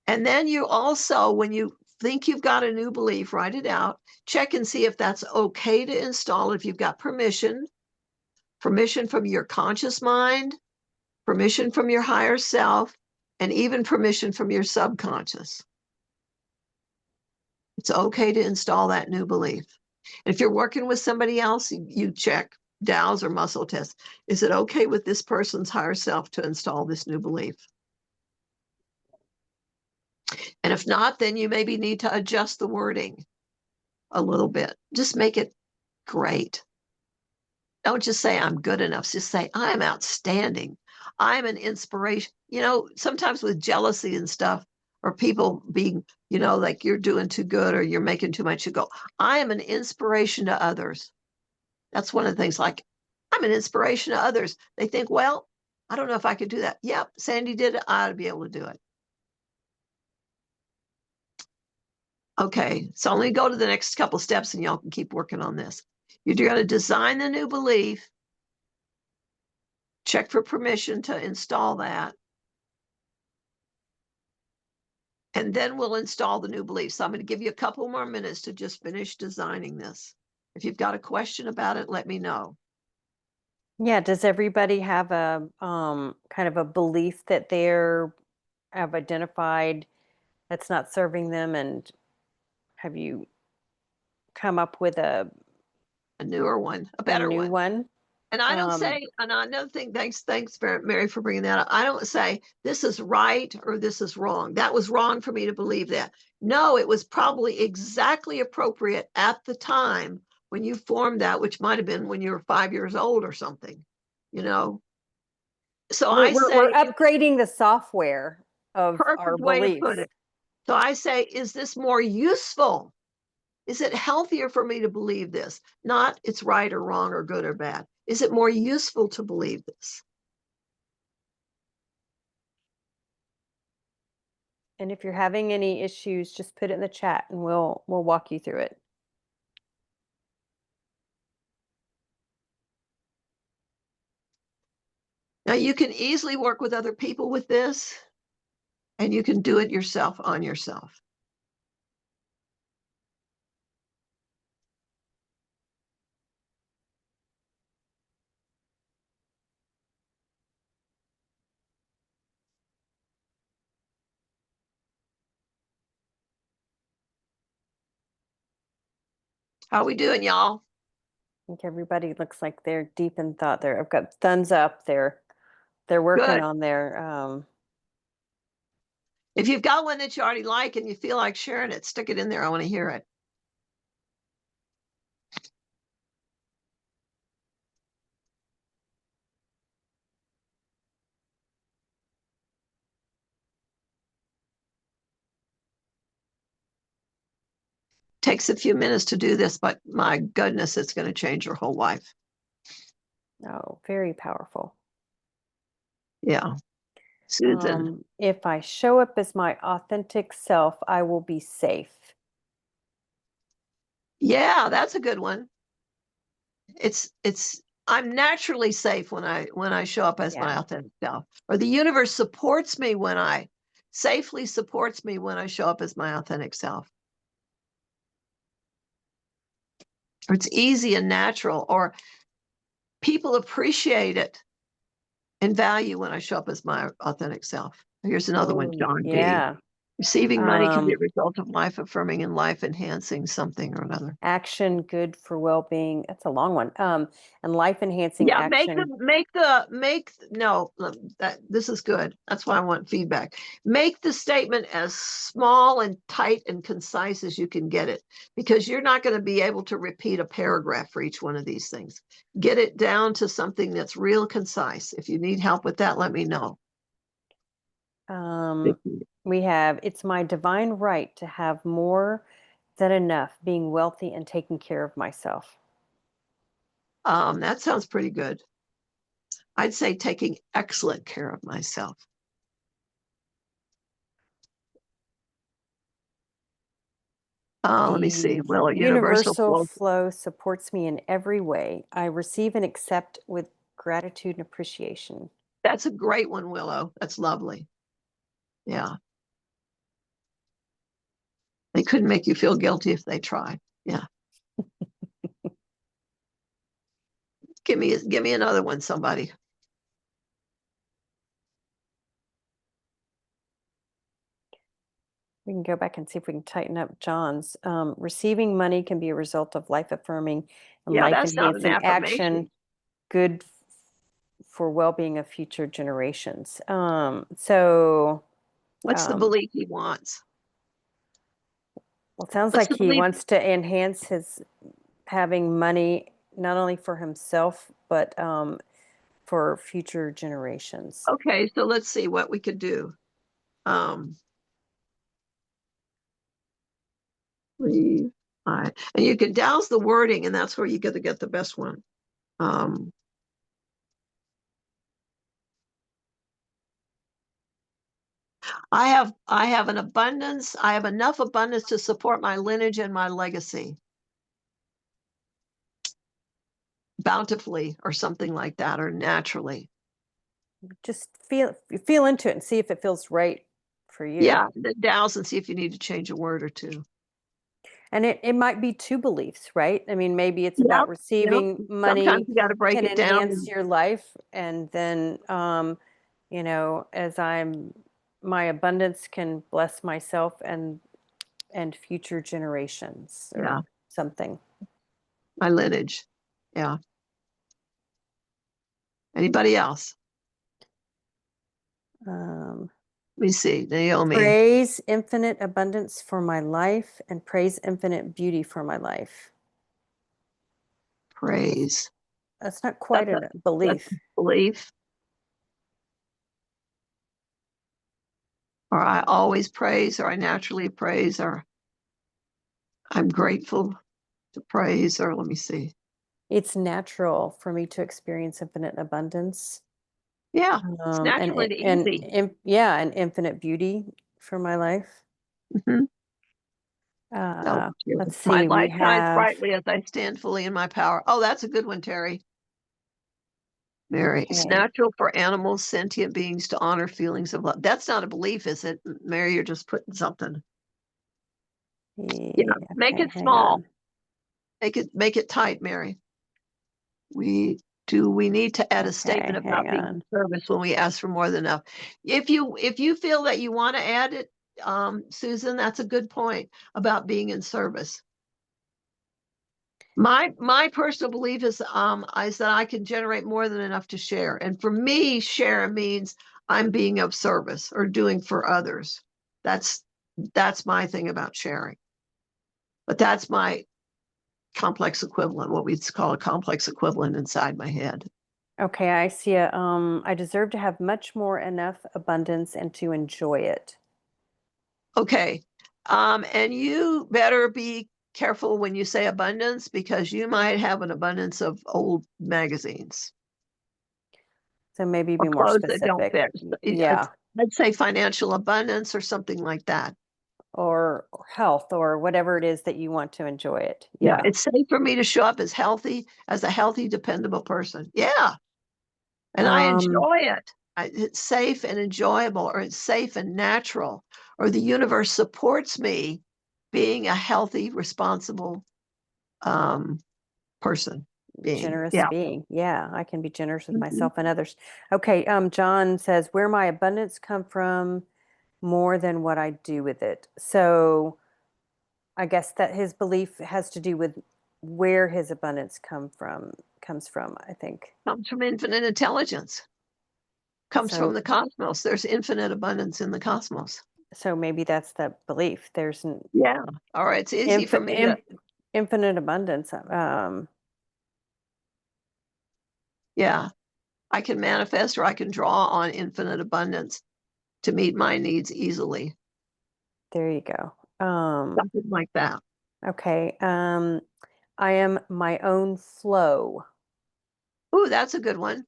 And then you also, when you think you've got a new belief, write it out, check and see if that's okay to install, if you've got permission from your conscious mind, permission from your higher self, and even permission from your subconscious. It's okay to install that new belief. If you're working with somebody else, you check DOWs or muscle tests. Is it okay with this person's higher self to install this new belief? And if not, then you maybe need to adjust the wording a little bit. Just make it great. Don't just say I'm good enough. Just say I'm outstanding. I'm an inspiration. Sometimes with jealousy and stuff, or people being, like you're doing too good or you're making too much, you go, I am an inspiration to others. That's one of the things, like, I'm an inspiration to others. They think, well, I don't know if I could do that. Yep, Sandee did it. I ought to be able to do it. Okay, so let me go to the next couple steps and y'all can keep working on this. You're going to design the new belief, check for permission to install that, and then we'll install the new belief. So I'm going to give you a couple more minutes to just finish designing this. If you've got a question about it, let me know. Yeah, does everybody have a kind of a belief that they're have identified that's not serving them, and have you come up with A newer one, a a better new one. one? And I don't say, and another thing, thanks, Mary, for bringing that up. I don't say this is right or this is wrong. That was wrong for me to believe that. No, it was probably exactly appropriate at the time when you formed that, which might have been when you were 5 years old or something, you know. So we're, I we're, we're say, upgrading the software of our perfect way to put beliefs. it. So I say, is this more useful? Is it healthier for me to believe this? Not it's right or wrong or good or bad. Is it more useful to believe this? And if you're having any issues, just put it in the chat and we'll walk you through it. Now, you can easily work with other people with this, and you can do it yourself on yourself. How we doing, y'all? I think everybody looks like they're deep in thought there. I've got thumbs up. They're working Good. on their If you've got one that you already like and you feel like sharing it, stick it in there. I want to hear it. Takes a few minutes to do this, but my goodness, it's going to change your whole life. oh, very powerful. Yeah. Susan. If I show up as my authentic self, I will be safe. Yeah, that's a good one. It's I'm naturally safe when I show up as my Yeah. authentic self. Or the universe supports me when I safely supports me when I show up as my authentic self. Or it's easy and natural, or people appreciate it and value when I show up as my authentic self. Here's another one, Oh, John B. yeah. Receiving money can be a Um, result of life affirming and life enhancing something or another. action good for well-being. That's a long one. And life enhancing Yeah, action. no, that this is good. That's why I want feedback. Make the statement as small and tight and concise as you can get it, because you're not going to be able to repeat a paragraph for each one of these things. Get it down to something that's real concise. If you need help with that, let me know. We have, it's my divine right to have more than enough, being wealthy and taking care of myself. That sounds pretty good. I'd say taking excellent care of myself. Let me see. The Well, a universal universal flow. flow supports me in every way. I receive and accept with gratitude and appreciation. That's a great one, Willow. That's lovely. Yeah. They couldn't make you feel guilty if they tried. Yeah. Give me another one, somebody. We can go back and see if we can tighten up John's. Receiving money can be a result of life affirming and Yeah, life that's not an enhancing action, affirmation. good for well being of future generations. So, What's the um, belief he wants? well, it sounds What's like the he belief? wants to enhance his having money not only for himself, but for future generations. Okay, so let's see what we could do. Um, believe, and you can douse the wording, and that's where you get to get the best one. Um, I have an abundance. I have enough abundance to support my lineage and my legacy bountifully, or something like that, or naturally. Just feel into it and see if it feels right for you. Yeah, the douse and see if you need to change a word or two. And it might be two beliefs, right? I mean, maybe it's Yep, about yep. receiving Sometimes money you got to break can it down. enhance your life, and then as my abundance can bless myself and future generations or Yeah, something. my lineage. Yeah. Anybody else? Um, Let me see. Naomi, praise infinite abundance for my life and praise infinite beauty for my life. praise. That's not quite That's a a that's a belief. belief. Or I always praise, or I naturally praise, or I'm grateful to praise, or let me see. It's natural for me to experience infinite abundance, Yeah, it's natural and easy. yeah, and infinite beauty for my life. Mhm. Oh, Let's my see, we light shines have brightly as I stand fully in my power. Oh, that's a good one, Terry. Mary, it's okay. natural for animals, sentient beings to honor feelings of love. That's not a belief, is it? Mary, you're just putting something. Yeah, make Okay, it hang small. on. Make it tight, Mary. We need to add a statement Okay, hang about being on. in service when we ask for more than enough. If you feel that you want to add it, Susan, that's a good point about being in service. My personal belief is that I can generate more than enough to share. And for me, share means I'm being of service or doing for others. That's that's my thing about sharing. But that's my complex equivalent, what we call a complex equivalent inside my head. Okay, I see I deserve to have much more enough abundance and to enjoy it. Okay. And you better be careful when you say abundance because you might have an abundance of old magazines So maybe or be more clothes that don't specific. fit. Yeah. I'd say financial abundance or something like that. Or health or whatever it is that you want to enjoy it. Yeah, Yeah. it's safe for me to show up as a healthy, dependable person. Yeah, and I Um, enjoy it. It's safe and enjoyable, or it's safe and natural, or the universe supports me being a healthy, responsible um, person being. generous Yeah. being. Yeah, I can be generous with Mhm. myself and others. Okay, John says, where my abundance come from more than what I do with it. So I guess that his belief has to do with where his abundance comes from, I think. Comes from infinite intelligence, comes from So the cosmos. There's infinite abundance in the cosmos. so maybe that's the belief. There's an Yeah. All right. It's easy for me to, infinite abundance. yeah, I can manifest or I can draw on infinite abundance to meet my needs easily. There you go. Something like that. Okay. I am my own flow. Ooh, that's a good one.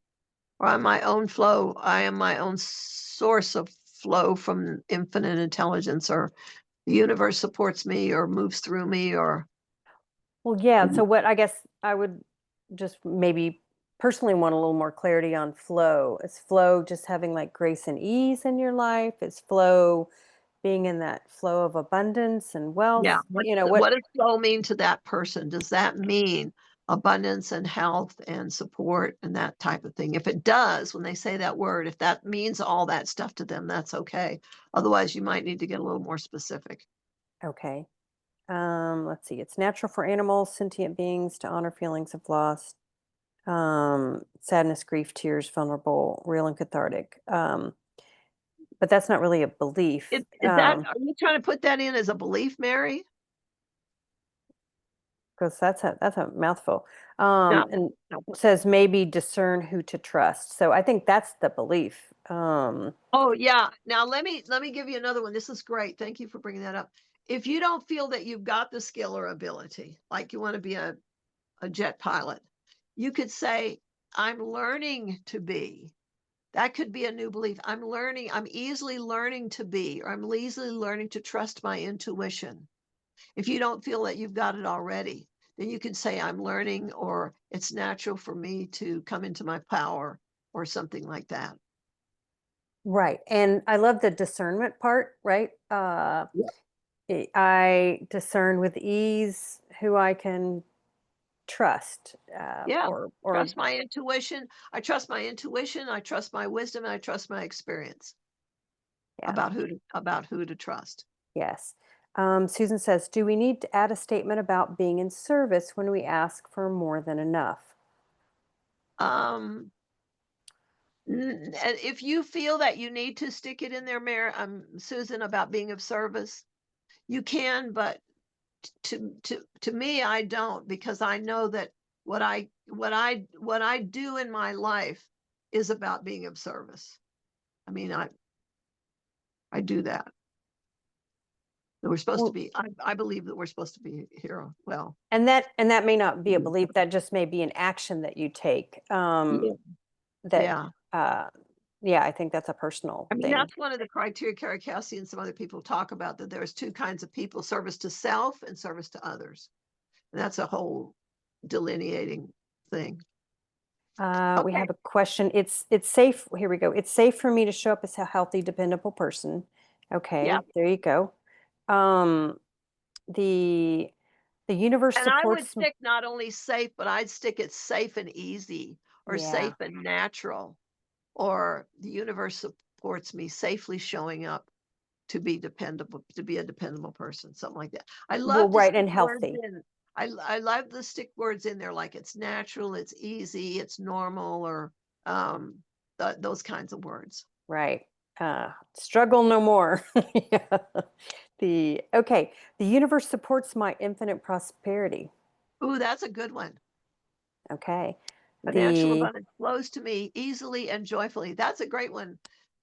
Or I'm my own flow. I am my own source of flow from infinite intelligence, or the universe supports me or moves through me, or Well, yeah. So what I guess I would just maybe personally want a little more clarity on flow. Is flow just having like grace and ease in your life? Is flow being in that flow of abundance and yeah. wealth? What does flow mean to that person? Does that mean abundance and health and support and that type of thing? If it does, when they say that word, if that means all that stuff to them, that's okay. Otherwise, you might need to get a little more specific. Okay. Let's see. It's natural for animals, sentient beings to honor feelings of loss, sadness, grief, tears, vulnerable, real and cathartic. But that's not really a belief. Is that, are you trying to put that in as a belief, Mary? Because that's a mouthful. No, And no. it says maybe discern who to trust. So I think that's the belief. Oh, yeah. Now let me give you another one. This is great. Thank you for bringing that up. If you don't feel that you've got the skill or ability, like you want to be a jet pilot, you could say, I'm learning to be. That could be a new belief. I'm easily learning to be, or I'm easily learning to trust my intuition. If you don't feel that you've got it already, then you can say, I'm learning, or it's natural for me to come into my power, or something like that. Right. And I love the discernment part, right? I discern with ease who I can trust, Yeah. or Trust my intuition. I trust my intuition. I trust my wisdom. And I trust my experience yeah, about who to trust. yes. Susan says, do we need to add a statement about being in service when we ask for more than enough? Um, And if you feel that you need to stick it in there, Mayor, Susan, about being of service, you can, but to me, I don't, because I know that what I do in my life is about being of service. I mean, I do that. That we're supposed to Well, be. I believe that we're supposed to be here. Well, and that may not be a belief. That just may be an action that you take. yeah, That yeah. uh, yeah, I think that's a personal I mean, thing. that's one of the criteria Carrie Cassie and some other people talk about, that there's two kinds of people: service to self and service to others. And that's a whole delineating thing. We Okay. have a question. It's safe. Here we go. It's safe for me to show up as a healthy, dependable person. Yeah. Okay, there you go. Um, the the universe And I would supports. stick not only safe, but I'd stick it safe and easy, or Yeah. safe and natural, or the universe supports me safely showing up to be dependable, to be a dependable person, something like that. I Well, love to right, stick and words healthy. in. I love to stick words in there, like it's natural, it's easy, it's normal, or those kinds of words. Right. Struggle no more. Yeah. Okay. The universe supports my infinite prosperity. Ooh, that's a good one. Okay. Financial The abundance flows to me easily and joyfully. That's a great one,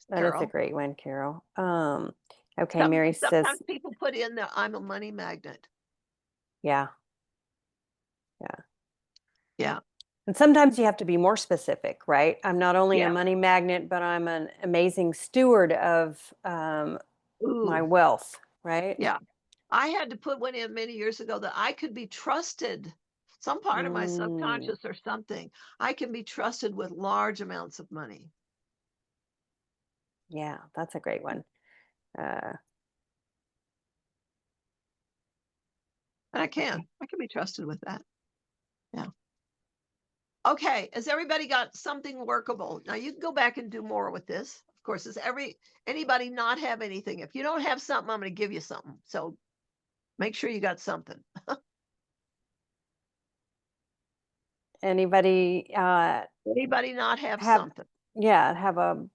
That is a Carol. great one, Carol. Okay, Mary Sometimes says, people put in the I'm a money magnet. yeah, yeah. Yeah. And sometimes you have to be more specific, right? I'm not only a Yeah. money magnet, but I'm an amazing steward of my Ooh. wealth, right? Yeah. I had to put one in many years ago that I could be trusted. Some part of my Mm, subconscious or something. I can be trusted with large amounts of money. yeah, that's a great one. Uh, And I can. I can be trusted with that. Yeah. Okay. Has everybody got something workable? Now you can go back and do more with this. Of course, does anybody not have anything? If you don't have something, I'm going to give you something. So make sure you got something. Anybody Anybody not have have, something? yeah, have a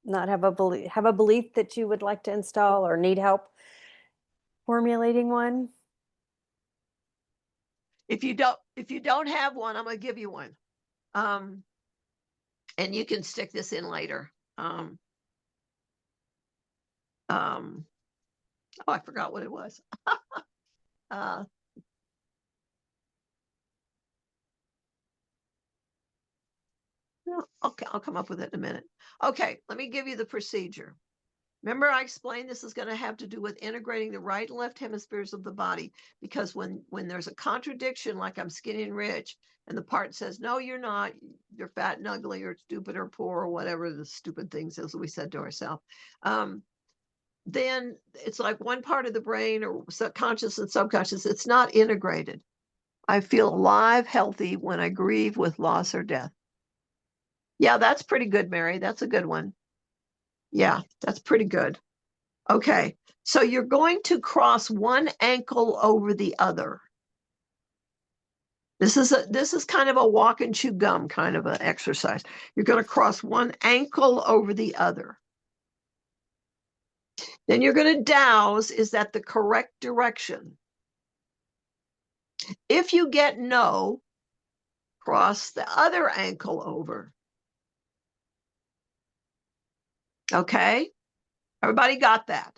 not have a belief that you would like to install or need help formulating one? If you don't have one, I'm going to give you one. Um, and you can stick this in later. Um, oh, I forgot what it was. Uh, no, okay, I'll come up with it in a minute. Okay, let me give you the procedure. Remember, I explained this is going to have to do with integrating the right and left hemispheres of the body, because when there's a contradiction, like I'm skinny and rich, and the part says, no, you're not, you're fat and ugly, or stupid or poor, or whatever the stupid things is we said to ourselves, then it's like one part of the brain, or subconscious and subconscious, it's not integrated. I feel alive, healthy when I grieve with loss or death. Yeah, that's pretty good, Mary. That's a good one. Yeah, that's pretty good. Okay, so you're going to cross one ankle over the other. This is kind of a walk and chew gum kind of an exercise. You're going to cross one ankle over the other. Then you're going to dowse. Is that the correct direction? If you get no, cross the other ankle over. Okay? Everybody got that?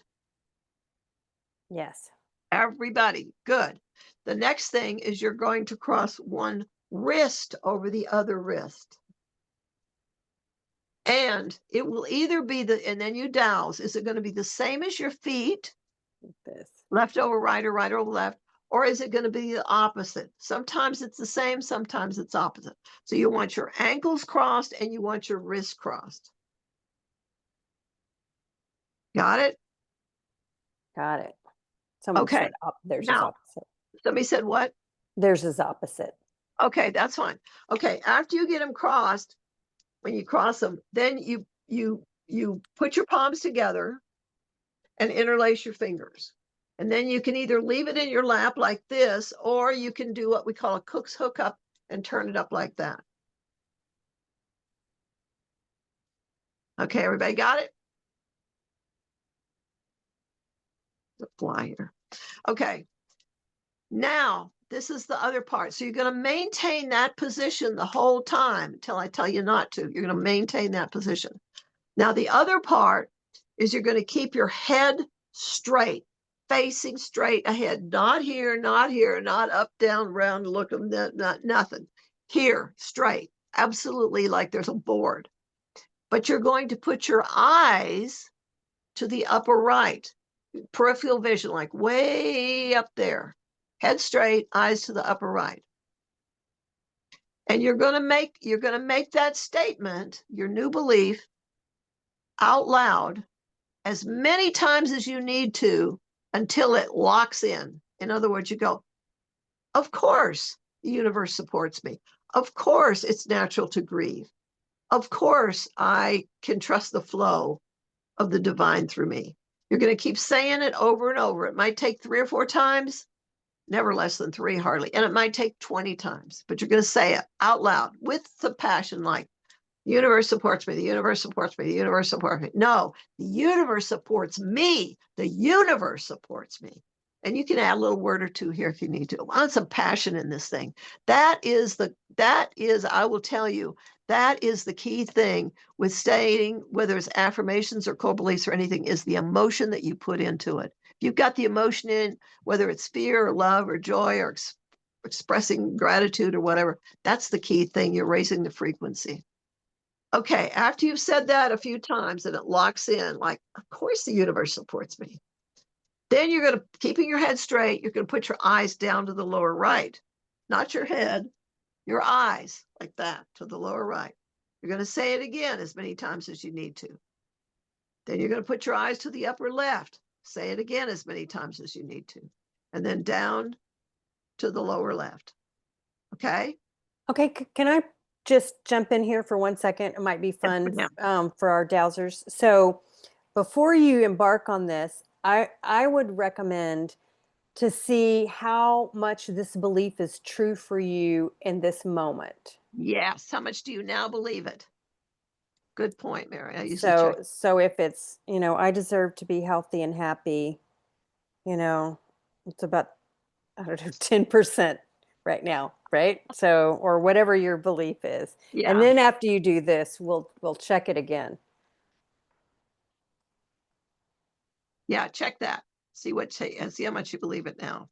Yes. Everybody. Good. The next thing is you're going to cross one wrist over the other wrist. And it will either be and then you dowse. Is it going to be the same as your feet, This. left over right or right over left? Or is it going to be the opposite? Sometimes it's the same, sometimes it's opposite. So you want your ankles crossed and you want your wrists crossed. Got it? Got it. Someone Okay. said theirs is Now, opposite. somebody said what? Theirs is opposite. Okay, that's fine. Okay, after you get them crossed, when you cross them, then you put your palms together and interlace your fingers. And then you can either leave it in your lap like this, or you can do what we call a cook's hookup and turn it up like that. Okay, everybody got it? Fly here. Okay. Now, this is the other part. So you're going to maintain that position the whole time until I tell you not to. You're going to maintain that position. Now, the other part is you're going to keep your head straight, facing straight ahead, not here, not up, down, round, look, not nothing. Here, straight, absolutely like there's a board. But you're going to put your eyes to the upper right, peripheral vision, like way up there, head straight, eyes to the upper right. And you're going to make that statement, your new belief, out loud as many times as you need to until it locks in. In other words, you go, of course, the universe supports me. Of course, it's natural to grieve. Of course, I can trust the flow of the divine through me. You're going to keep saying it over and over. It might take 3 or 4 times, never less than 3, hardly. And it might take 20 times, but you're going to say it out loud with the passion, like, the universe supports me. The universe supports me. The universe supports me. No, the universe supports me. The universe supports me. And you can add a little word or two here if you need to. I want some passion in this thing. That is, I will tell you, that is the key thing with stating, whether it's affirmations or core beliefs or anything, is the emotion that you put into it. If you've got the emotion in, whether it's fear or love or joy or expressing gratitude or whatever, that's the key thing. You're raising the frequency. Okay, after you've said that a few times and it locks in, like, of course the universe supports me. Then you're going to, keeping your head straight, you're going to put your eyes down to the lower right, not your head, your eyes, like that, to the lower right. You're going to say it again as many times as you need to. Then you're going to put your eyes to the upper left. Say it again as many times as you need to. And then down to the lower left. Okay? Okay, can I just jump in here for 1 second? It might be fun Yeah. for our dowsers. So before you embark on this, I would recommend to see how much this belief is true for you in this moment. Yes. How much do you now believe it? Good point, Mary. I usually check. So if it's, I deserve to be healthy and happy, it's about, I don't know, 10% right now, right? So, or whatever your belief is. And Yeah. then after you do this, we'll check it again. Yeah, check that. See see how much you believe it now.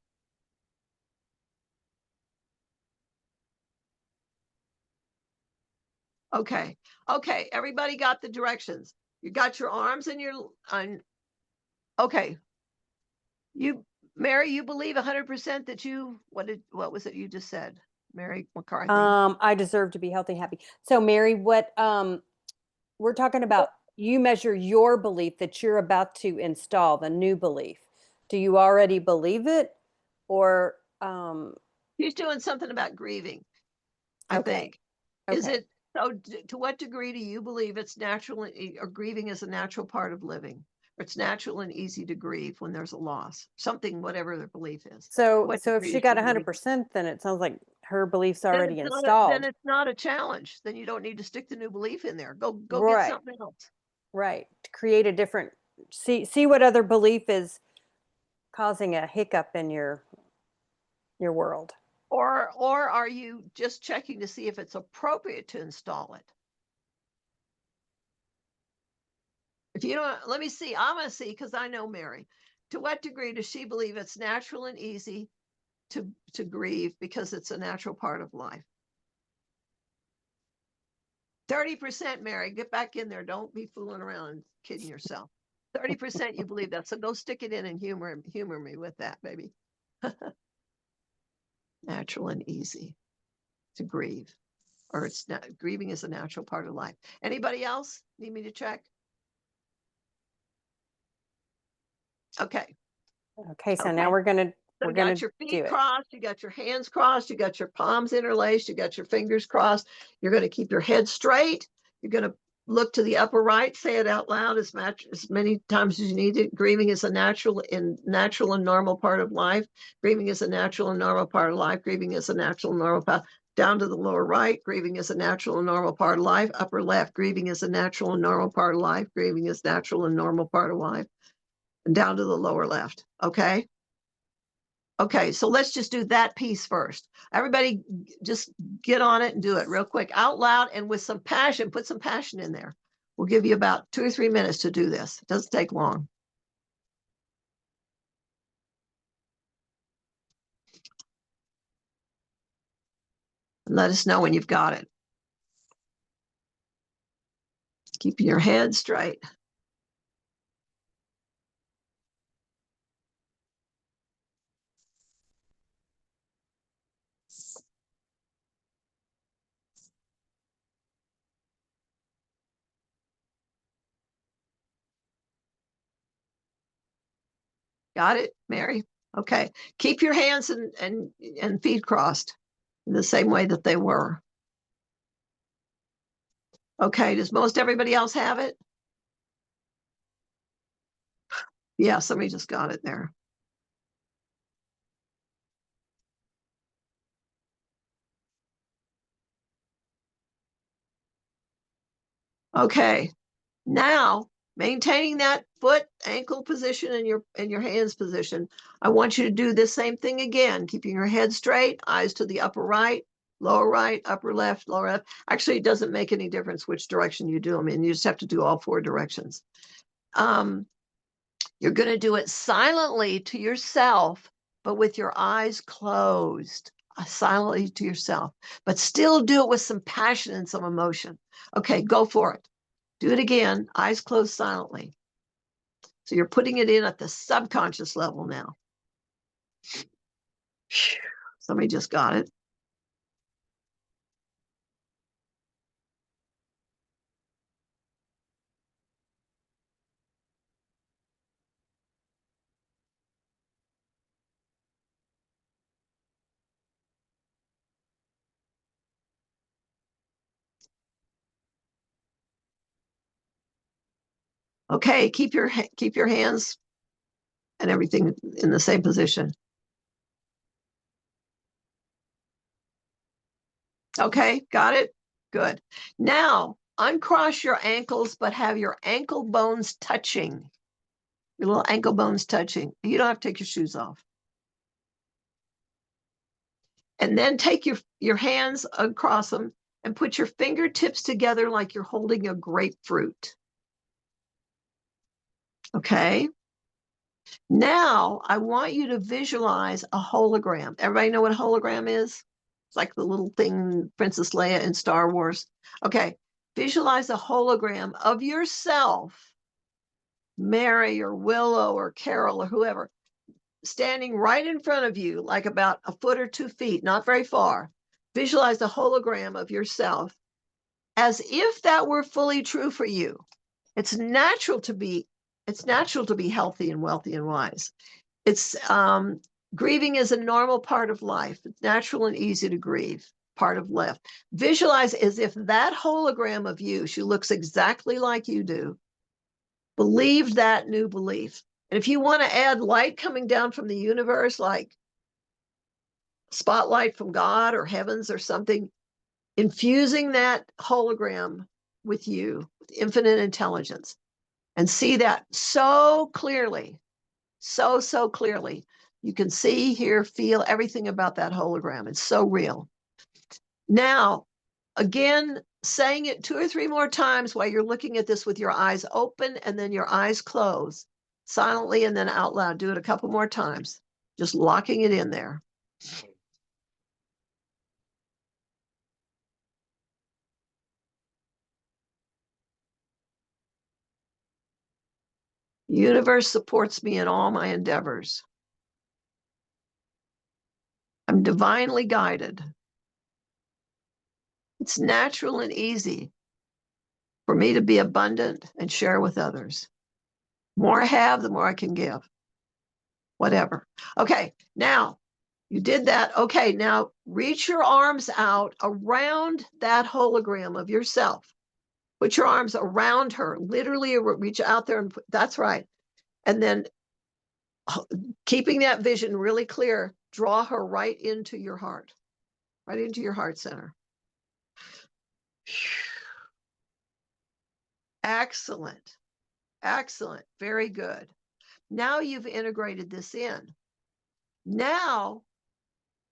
Okay. Okay, everybody got the directions. You got your arms and your on. Okay. You, Mary, you believe 100% that what was it you just said? Mary McCarthy. I deserve to be healthy and happy. So Mary, what we're talking about, you measure your belief that you're about to install, the new belief. Do you already believe it? Or She's doing something about grieving, I okay. think. Is Okay. it so to what degree do you believe it's natural or grieving is a natural part of living? Or it's natural and easy to grieve when there's a loss, something, whatever their belief is. To So what so if degree she does got she believe it? 100%, then it sounds like her belief's Then already it's installed. not a challenge. Then you don't need to stick the new belief in there. Go get Right. something else. Right. To create a different, see what other belief is causing a hiccup in your world. Or are you just checking to see if it's appropriate to install it? If you don't, let me see. I'm gonna see because I know Mary. To what degree does she believe it's natural and easy to grieve because it's a natural part of life? 30%, Mary. Get back in there. Don't be fooling around and kidding yourself. 30% you believe that. So go stick it in and humor me with that, baby. Natural and easy to grieve. Or it's not, grieving is a natural part of life. Anybody else need me to check? Okay. Okay, so now Okay. we're gonna So we're you got gonna your do feet it. crossed, you got your hands crossed, you got your palms interlaced, you got your fingers crossed. You're going to keep your head straight. You're going to look to the upper right, say it out loud as many times as you need it. Grieving is a natural and normal part of life. Grieving is a natural and normal part of life. Grieving is a natural and normal part. Down to the lower right, grieving is a natural and normal part of life. Upper left, grieving is a natural and normal part of life. Grieving is natural and normal part of life. And down to the lower left, okay? Okay, so let's just do that piece first. Everybody just get on it and do it real quick, out loud and with some passion. Put some passion in there. We'll give you about 2 or 3 minutes to do this. It doesn't take long. And let us know when you've got it. Keeping your head straight. Got it, Mary? Okay. Keep your hands and feet crossed in the same way that they were. Okay, does most everybody else have it? Yeah, somebody just got it there. Okay, now maintaining that foot ankle position and your hands position, I want you to do the same thing again, keeping your head straight, eyes to the upper right, upper left, lower left. Actually, it doesn't make any difference which direction you do them in. You just have to do all 4 directions. You're going to do it silently to yourself, but with your eyes closed, silently to yourself, but still do it with some passion and some emotion. Okay, go for it. Do it again, eyes closed silently. So you're putting it in at the subconscious level now. Somebody just got it. Okay, keep your hands and everything in the same position. Okay, got it? Good. Now, uncross your ankles, but have your ankle bones touching. Your little ankle bones touching. You don't have to take your shoes off. And then take your hands across them and put your fingertips together like you're holding a grapefruit. Okay. Now I want you to visualize a hologram. Everybody know what a hologram is? It's like the little thing Princess Leia in Star Wars. Okay. Visualize a hologram of yourself, Mary or Willow or Carol or whoever, standing right in front of you, like about a foot or 2 feet, not very far. Visualize a hologram of yourself as if that were fully true for you. It's natural to be healthy and wealthy and wise. It's grieving is a normal part of life. It's natural and easy to grieve, part of life. Visualize as if that hologram of you, she looks exactly like you do. Believe that new belief. And if you want to add light coming down from the universe, like spotlight from God or heavens or something, infusing that hologram with you, with infinite intelligence, and see that so clearly, so clearly. You can see, hear, feel everything about that hologram. It's so real. Now, again, saying it 2 or 3 more times while you're looking at this with your eyes open and then your eyes closed, silently and then out loud. Do it a couple more times, just locking it in there. The universe supports me in all my endeavors. I'm divinely guided. It's natural and easy for me to be abundant and share with others. The more I have, the more I can give. Whatever. Okay, now you did that. Okay, now reach your arms out around that hologram of yourself. Put your arms around her, literally reach out there and that's right. And then keeping that vision really clear, draw her right into your heart. right into your heart center. Excellent. Excellent. Very good. Now you've integrated this in. Now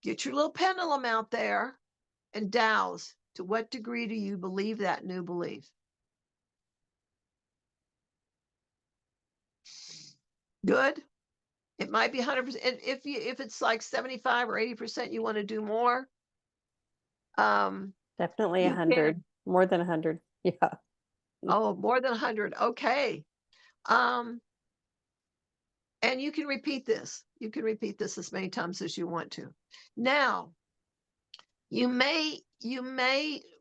get your little pendulum out there and douse. To what degree do you believe that new belief? Good. It might be 100%. If it's like 75 or 80%, you want to do more. Definitely You 100, can. more than 100. Yeah. Oh, more than 100. Okay. And you can repeat this. You can repeat this as many times as you want to. Now, you may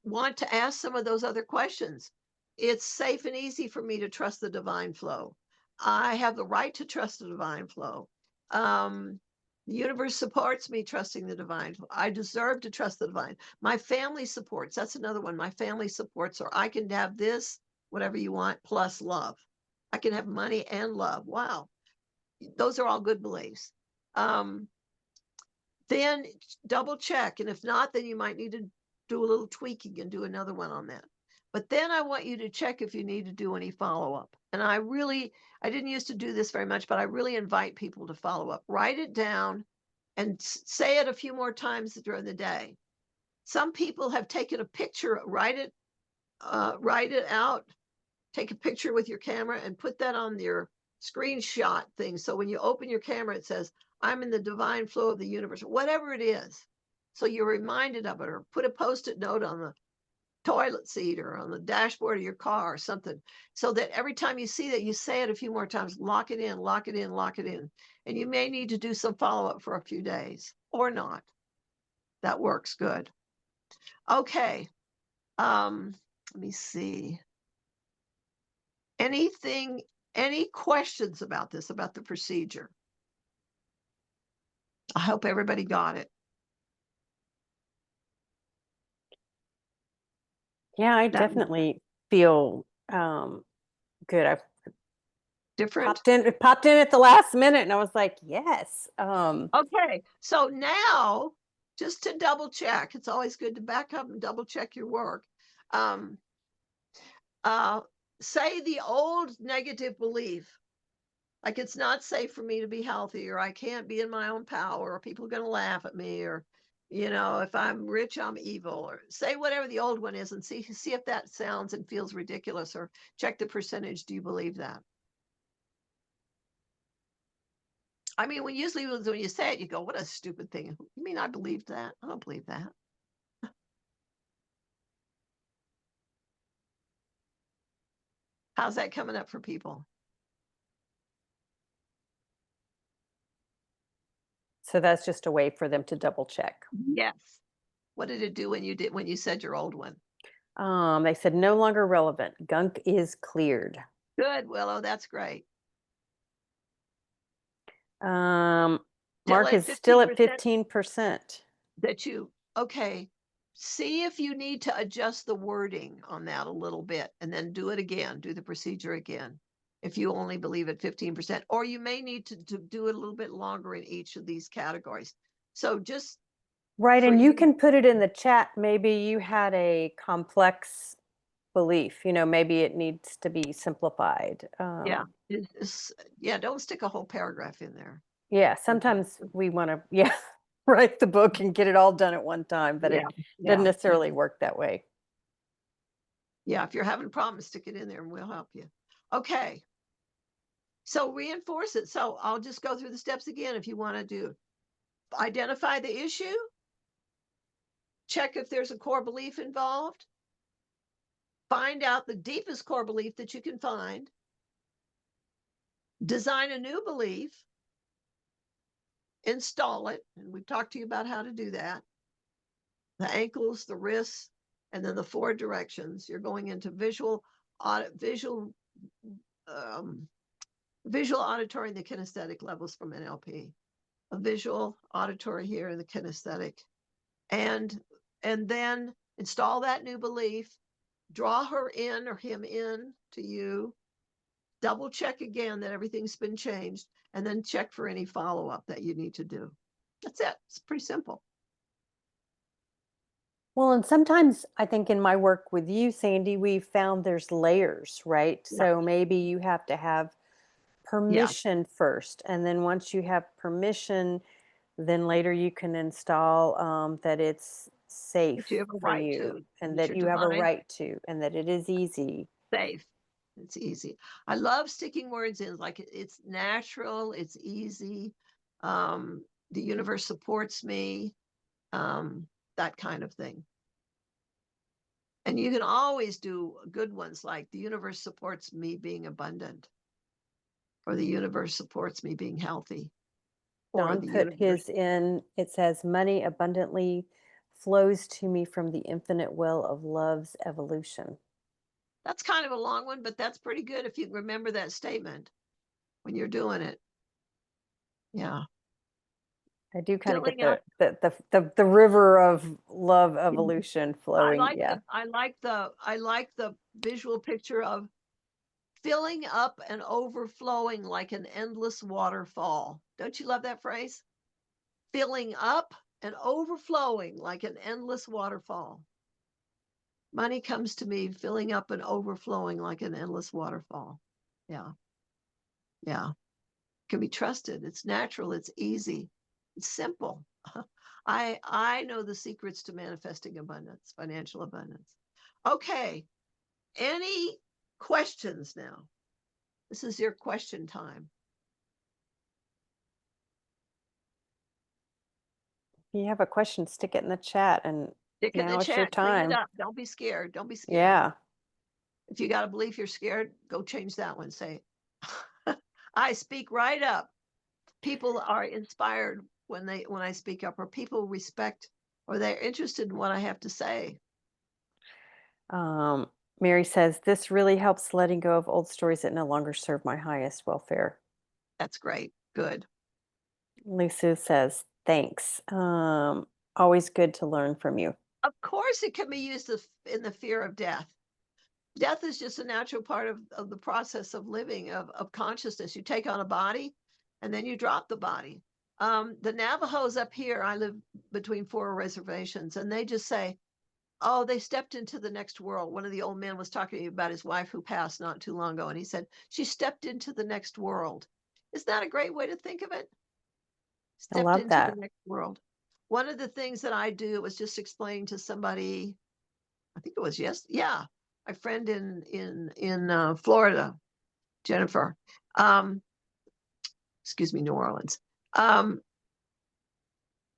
want to ask some of those other questions. It's safe and easy for me to trust the divine flow. I have the right to trust the divine flow. The universe supports me trusting the divine flow. I deserve to trust the divine. My family supports. That's another one. My family supports, or I can have this, whatever you want, plus love. I can have money and love. Wow. Those are all good beliefs. Then double check. And if not, then you might need to do a little tweaking and do another one on that. But then I want you to check if you need to do any follow-up. And I didn't used to do this very much, but I really invite people to follow up. Write it down and say it a few more times during the day. Some people have taken a picture, write it out, take a picture with your camera and put that on your screenshot thing. So when you open your camera, it says, I'm in the divine flow of the universe, whatever it is. So you're reminded of it, or put a Post-it note on the toilet seat or on the dashboard of your car or something, so that every time you see that, you say it a few more times, lock it in, lock it in, lock it in. And you may need to do some follow-up for a few days or not. That works good. Okay. Let me see. Any questions about this, about the procedure? I hope everybody got it. Yeah, I That definitely feel good. I different? popped in at the last minute and I was like, yes. Okay, so now, just to double check, it's always good to back up and double check your work. Um, say the old negative belief, like it's not safe for me to be healthy, or I can't be in my own power, or people are going to laugh at me, or if I'm rich, I'm evil, or say whatever the old one is, and see if that sounds and feels ridiculous, or check the percentage. Do you believe that? I mean, when you say it, you go, "What a stupid thing!" You mean I believe that? I don't believe that. How's that coming up for people? So that's just a way for them to double check. Yes. What did it do when you said your old one? They said no longer relevant. Gunk is cleared. Good, Willow. That's great. Still Mark at is still at 15%. 15%. Okay. See if you need to adjust the wording on that a little bit, and then do it again. Do the procedure again. If you only believe at 15%, or you may need to do it a little bit longer in each of these categories. So just Right, for and you you. can put it in the chat. Maybe you had a complex belief. Maybe it needs to be simplified. Yeah. Yeah, don't stick a whole paragraph in there. Yeah, sometimes we want to, yeah, write the book and get it all done at one time, but Yeah. it doesn't Yeah. necessarily work that way. Yeah. If you're having problems, stick it in there and we'll help you. Okay. So reinforce it. So I'll just go through the steps again if you want to do. Identify the issue. Check if there's a core belief involved. Find out the deepest core belief that you can find. Design a new belief. Install it. And we've talked to you about how to do that. The ankles, the wrists, and then the 4 directions. You're going into visual, auditory, and the kinesthetic levels from NLP. A visual, auditory here, and the kinesthetic. And then install that new belief. Draw her in or him in to you. Double check again that everything's been changed, and then check for any follow-up that you need to do. That's it. It's pretty simple. Well, and sometimes I think in my work with you, Sandy, we've found there's layers, right? Yeah. So maybe you have to have Yeah. permission first. And then once you have permission, then later you can install that it's That you safe have a for right you to, and that that you're you have a divine, right to, and that it is easy. safe. It's easy. I love sticking words in, like it's natural, it's easy. The universe supports me, um, that kind of thing. And you can always do good ones like the universe supports me being abundant, or the universe supports me being healthy, or Don the put universe. his in, it says, money abundantly flows to me from the infinite well of love's evolution. That's kind of a long one, but that's pretty good if you remember that statement when you're doing it. Yeah. I do kind of get Filling up. the river of love evolution flowing. Yeah. I like the visual picture of filling up and overflowing like an endless waterfall. Don't you love that phrase? Filling up and overflowing like an endless waterfall. Money comes to me filling up and overflowing like an endless waterfall. Yeah. Yeah. Can be trusted. It's natural. It's easy. It's simple. I know the secrets to manifesting abundance, financial abundance. Okay. Any questions now? This is your question time. If you have a question, stick it in the chat, and Stick it in the now it's your chat. Clean it time. up. Don't be scared. Don't be scared. Yeah. If you got a belief you're scared, go change that one. Say, I speak right up. People are inspired when I speak up, or people respect, or they're interested in what I have to say. Um, Mary says, this really helps letting go of old stories that no longer serve my highest welfare. That's great. Good. Lucy says, thanks. Always good to learn from you. Of course, it can be used in the fear of death. Death is just a natural part of the process of living, of consciousness. You take on a body and then you drop the body. The Navajos up here, I live between four reservations, and they just say, oh, they stepped into the next world. One of the old men was talking to me about his wife who passed not too long ago, and he said, she stepped into the next world. Isn't that a great way to think of it? I Stepped love into the that. next world. One of the things that I do was just explain to somebody, I think it was my friend in Florida, Jennifer. Um, excuse me, New Orleans. Um,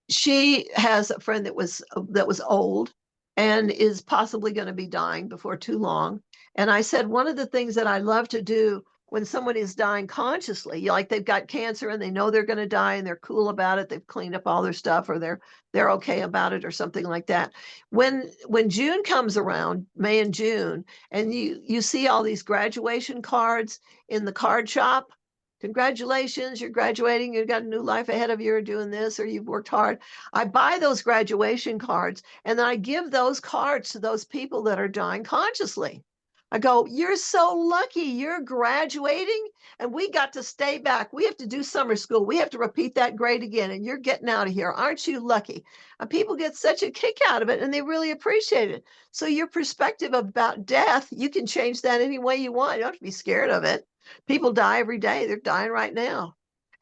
she has a friend that was old and is possibly going to be dying before too long. And I said, one of the things that I love to do when someone is dying consciously, like they've got cancer and they know they're going to die and they're cool about it, they've cleaned up all their stuff, or they're okay about it, or something like that. When June comes around, May and June, and you see all these graduation cards in the card shop, congratulations, you're graduating, you've got a new life ahead of you, or doing this, or you've worked hard. I buy those graduation cards and then I give those cards to those people that are dying consciously. I go, you're so lucky you're graduating and we got to stay back. We have to do summer school. We have to repeat that grade again and you're getting out of here. Aren't you lucky? And people get such a kick out of it and they really appreciate it. So your perspective about death, you can change that any way you want. You don't have to be scared of it. People die every day. They're dying right now.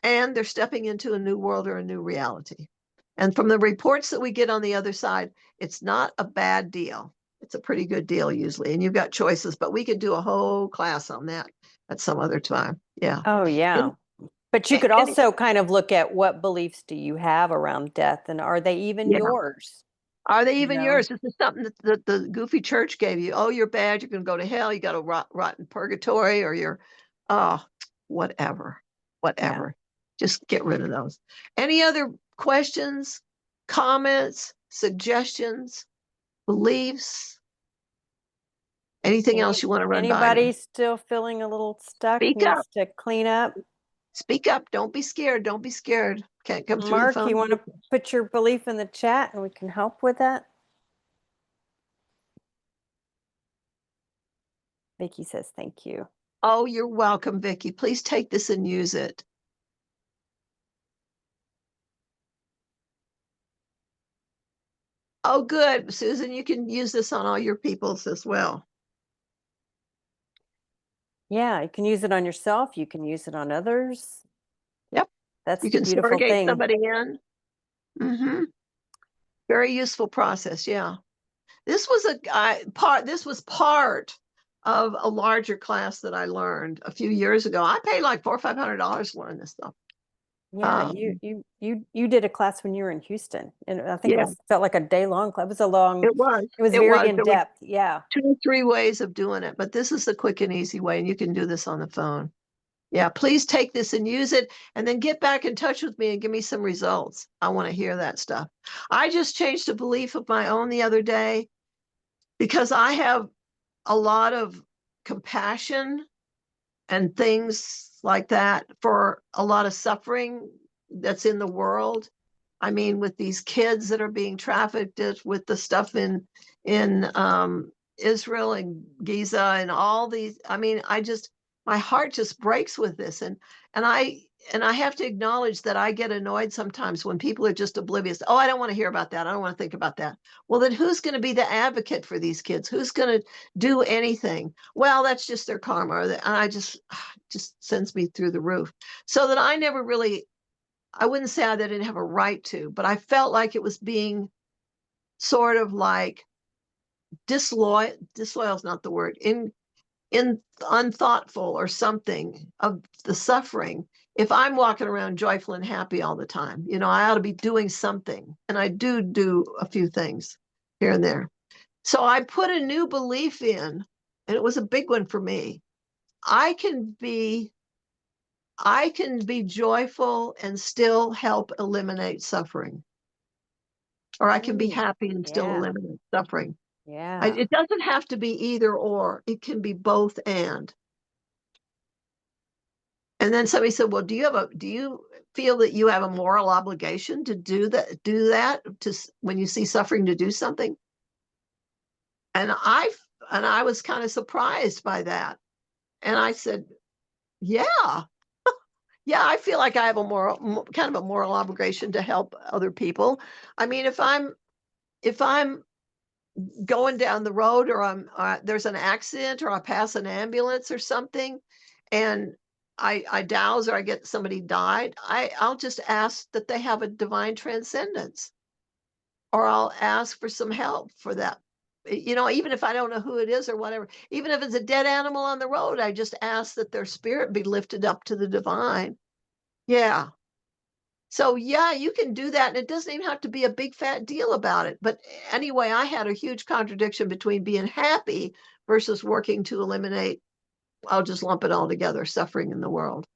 And they're stepping into a new world or a new reality. And from the reports that we get on the other side, it's not a bad deal. It's a pretty good deal usually. And you've got choices, but we could do a whole class on that at some other time. Yeah. Oh, yeah. And, But you could and also kind of look at what beliefs do you have around death, and are they even yeah. yours? Are they You even know? yours? This is something that the goofy church gave you. Oh, you're bad. You're going to go to hell. You got to rot in purgatory, or you're, oh, whatever, Yeah. whatever. Just get rid of those. Any other questions, comments, suggestions, beliefs? Anything else you want to run by Anybody me? still feeling a little stuck, Speak up. needs to clean up? Speak up. Don't be scared. Don't be scared. Can't come through the Mark, you phone. want to put your belief in the chat and we can help with that? Vicky says thank you. Oh, you're welcome, Vicky. Please take this and use it. Oh, good, Susan. You can use this on all your peoples as well. Yeah, you can use it on yourself. You can use it on others. Yep. That's You the can beautiful surrogate thing. somebody in. Mm-hmm. Very useful process. Yeah. This was this was part of a larger class that I learned a few years ago. I paid like $400 or $500 to learn this stuff. Yeah, Um, you did a class when you were in Houston, and I think it yeah, was felt like a day long class. It was a long. it was. It was It very was. in There were depth. Yeah. 2 or 3 ways of doing it, but this is the quick and easy way, and you can do this on the phone. Yeah, please take this and use it, and then get back in touch with me and give me some results. I want to hear that stuff. I just changed a belief of my own the other day because I have a lot of compassion and things like that for a lot of suffering that's in the world. I mean, with these kids that are being trafficked, with the stuff in Israel and Giza and all these. I mean, I just my heart just breaks with this, and I have to acknowledge that I get annoyed sometimes when people are just oblivious. Oh, I don't want to hear about that. I don't want to think about that. Well, then who's going to be the advocate for these kids? Who's going to do anything? Well, that's just their karma. And I just sends me through the roof. So that I never really, I wouldn't say I didn't have a right to, but I felt like it was being sort of like disloyal is not the word, in unthoughtful or something of the suffering. If I'm walking around joyful and happy all the time, I ought to be doing something. And I do a few things here and there. So I put a new belief in, and it was a big one for me. I can be I can be joyful and still help eliminate suffering, or I can be Ooh, happy and still yeah, eliminate suffering. yeah. It doesn't have to be either or. It can be both and. And then somebody said, "Well, do you feel that you have a moral obligation to do that when you see suffering to do something?" And I was kind of surprised by that. And I said, "Yeah. Yeah, I feel like I have kind of a moral obligation to help other people. I mean, if I'm going down the road, or there's an accident, or I pass an ambulance or something, and I douse, or I get somebody died, I'll just ask that they have a divine transcendence, or I'll ask for some help for that. Even if I don't know who it is or whatever, even if it's a dead animal on the road, I just ask that their spirit be lifted up to the divine. Yeah. So yeah, you can do that, and it doesn't even have to be a big fat deal about it. But anyway, I had a huge contradiction between being happy versus working to eliminate, I'll just lump it all together, suffering in the world.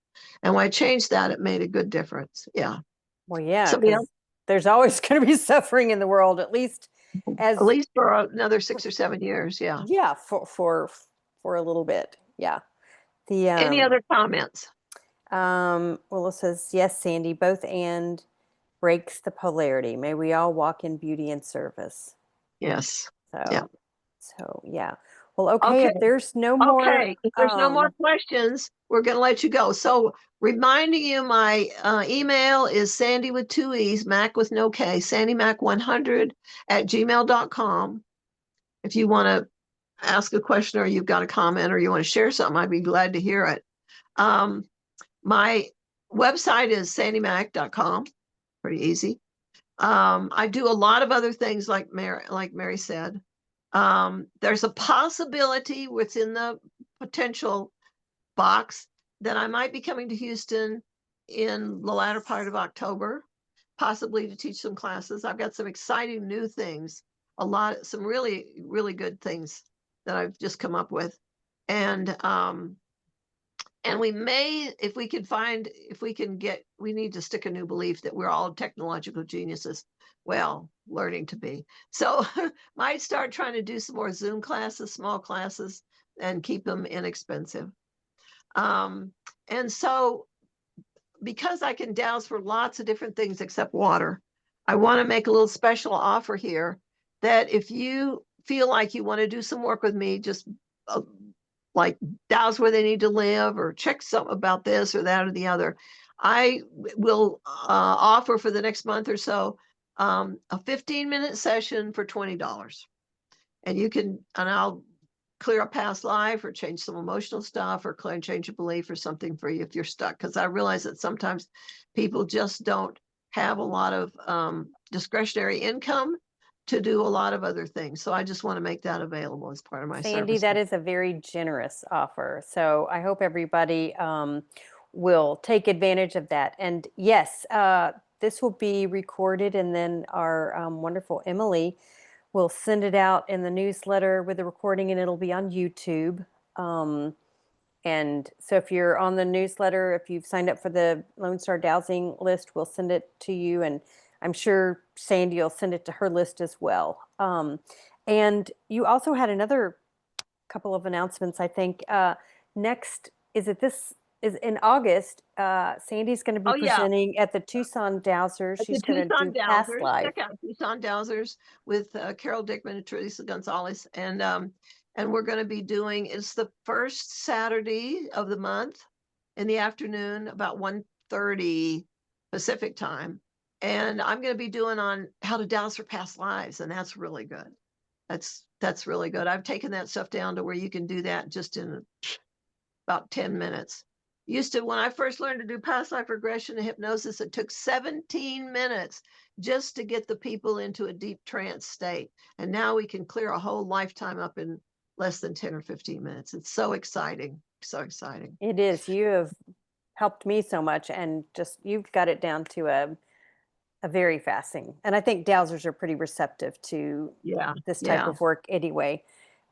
And when I changed that, it made a good difference. Yeah. Well, yeah, Somebody else, because there's always going to be suffering in the world, at least at as least for another 6 or 7 years. Yeah. yeah, for a little bit. Yeah. The Any other comments? well, it says yes, Sandy. Both and breaks the polarity. May we all walk in beauty and service. Yes. Yeah. So yeah. Well, okay. Okay. If there's no more, Okay, if there's no more questions, we're going to let you go. So, reminding you, my email is Sandy with 2 E's, Mac with no K, sandymac100 at gmail.com. If you want to ask a question, or you've got a comment, or you want to share something, I'd be glad to hear it. My website is sandymac.com. Pretty easy. I do a lot of other things, like Mary said. There's a possibility within the potential box that I might be coming to Houston in the latter part of October, possibly to teach some classes. I've got some exciting new things, some really, really good things that I've just come up with. And we may, if we can find, if we can get, we need to stick a new belief that we're all technological geniuses. Well, learning to be. So might start trying to do some more Zoom classes, small classes, and keep them inexpensive. And so, because I can douse for lots of different things except water, I want to make a little special offer here that if you feel like you want to do some work with me, just uh, like douse where they need to live, or check something about this or that or the other, I will offer for the next month or so a 15-minute session for $20. And I'll clear a past life or change some emotional stuff or change a belief or something for you if you're stuck. Because I realize that sometimes people just don't have a lot of discretionary income to do a lot of other things. So I just want to make that available as part of my Sandee, service. that is a very generous offer. So I hope everybody will take advantage of that. And yes, this will be recorded, and then our wonderful Emily will send it out in the newsletter with the recording, and it'll be on YouTube. And so if you're on the newsletter, if you've signed up for the Lone Star Dowsing list, we'll send it to you. And I'm sure Sandee will send it to her list as well. And you also had another couple of announcements, I think. Next, is in August, Sandee's going to be Oh, yeah. presenting at the Tucson Dowsers. At the She's going to Tucson do past Dowsers, life. check out Tucson Dowsers with Carol Dickman and Teresa Gonzalez, and we're going to be doing. It's the first Saturday of the month in the afternoon, about 1:30 Pacific time, and I'm going to be doing on how to dowse for past lives, and that's really good. That's really good. I've taken that stuff down to where you can do that just in about 10 minutes. When I first learned to do past life regression and hypnosis, it took 17 minutes just to get the people into a deep trance state. And now we can clear a whole lifetime up in less than 10 or 15 minutes. It's so exciting. So exciting. It is. You have helped me so much, and just you've got it down to a very fast thing. And I think dowsers are pretty receptive to Yeah. this type Yeah. of work anyway.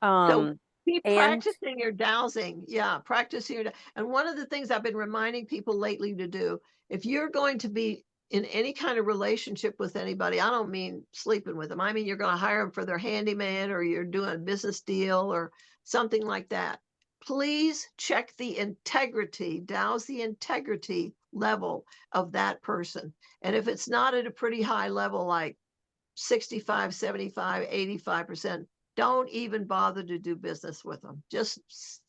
So Um, keep and practicing your dowsing. Yeah, practicing and one of the things I've been reminding people lately to do, if you're going to be in any kind of relationship with anybody, I don't mean sleeping with them. I mean you're going to hire them for their handyman or you're doing a business deal or something like that. Please check the integrity, douse the integrity level of that person. And if it's not at a pretty high level, like 65, 75, 85%, don't even bother to do business with them. Just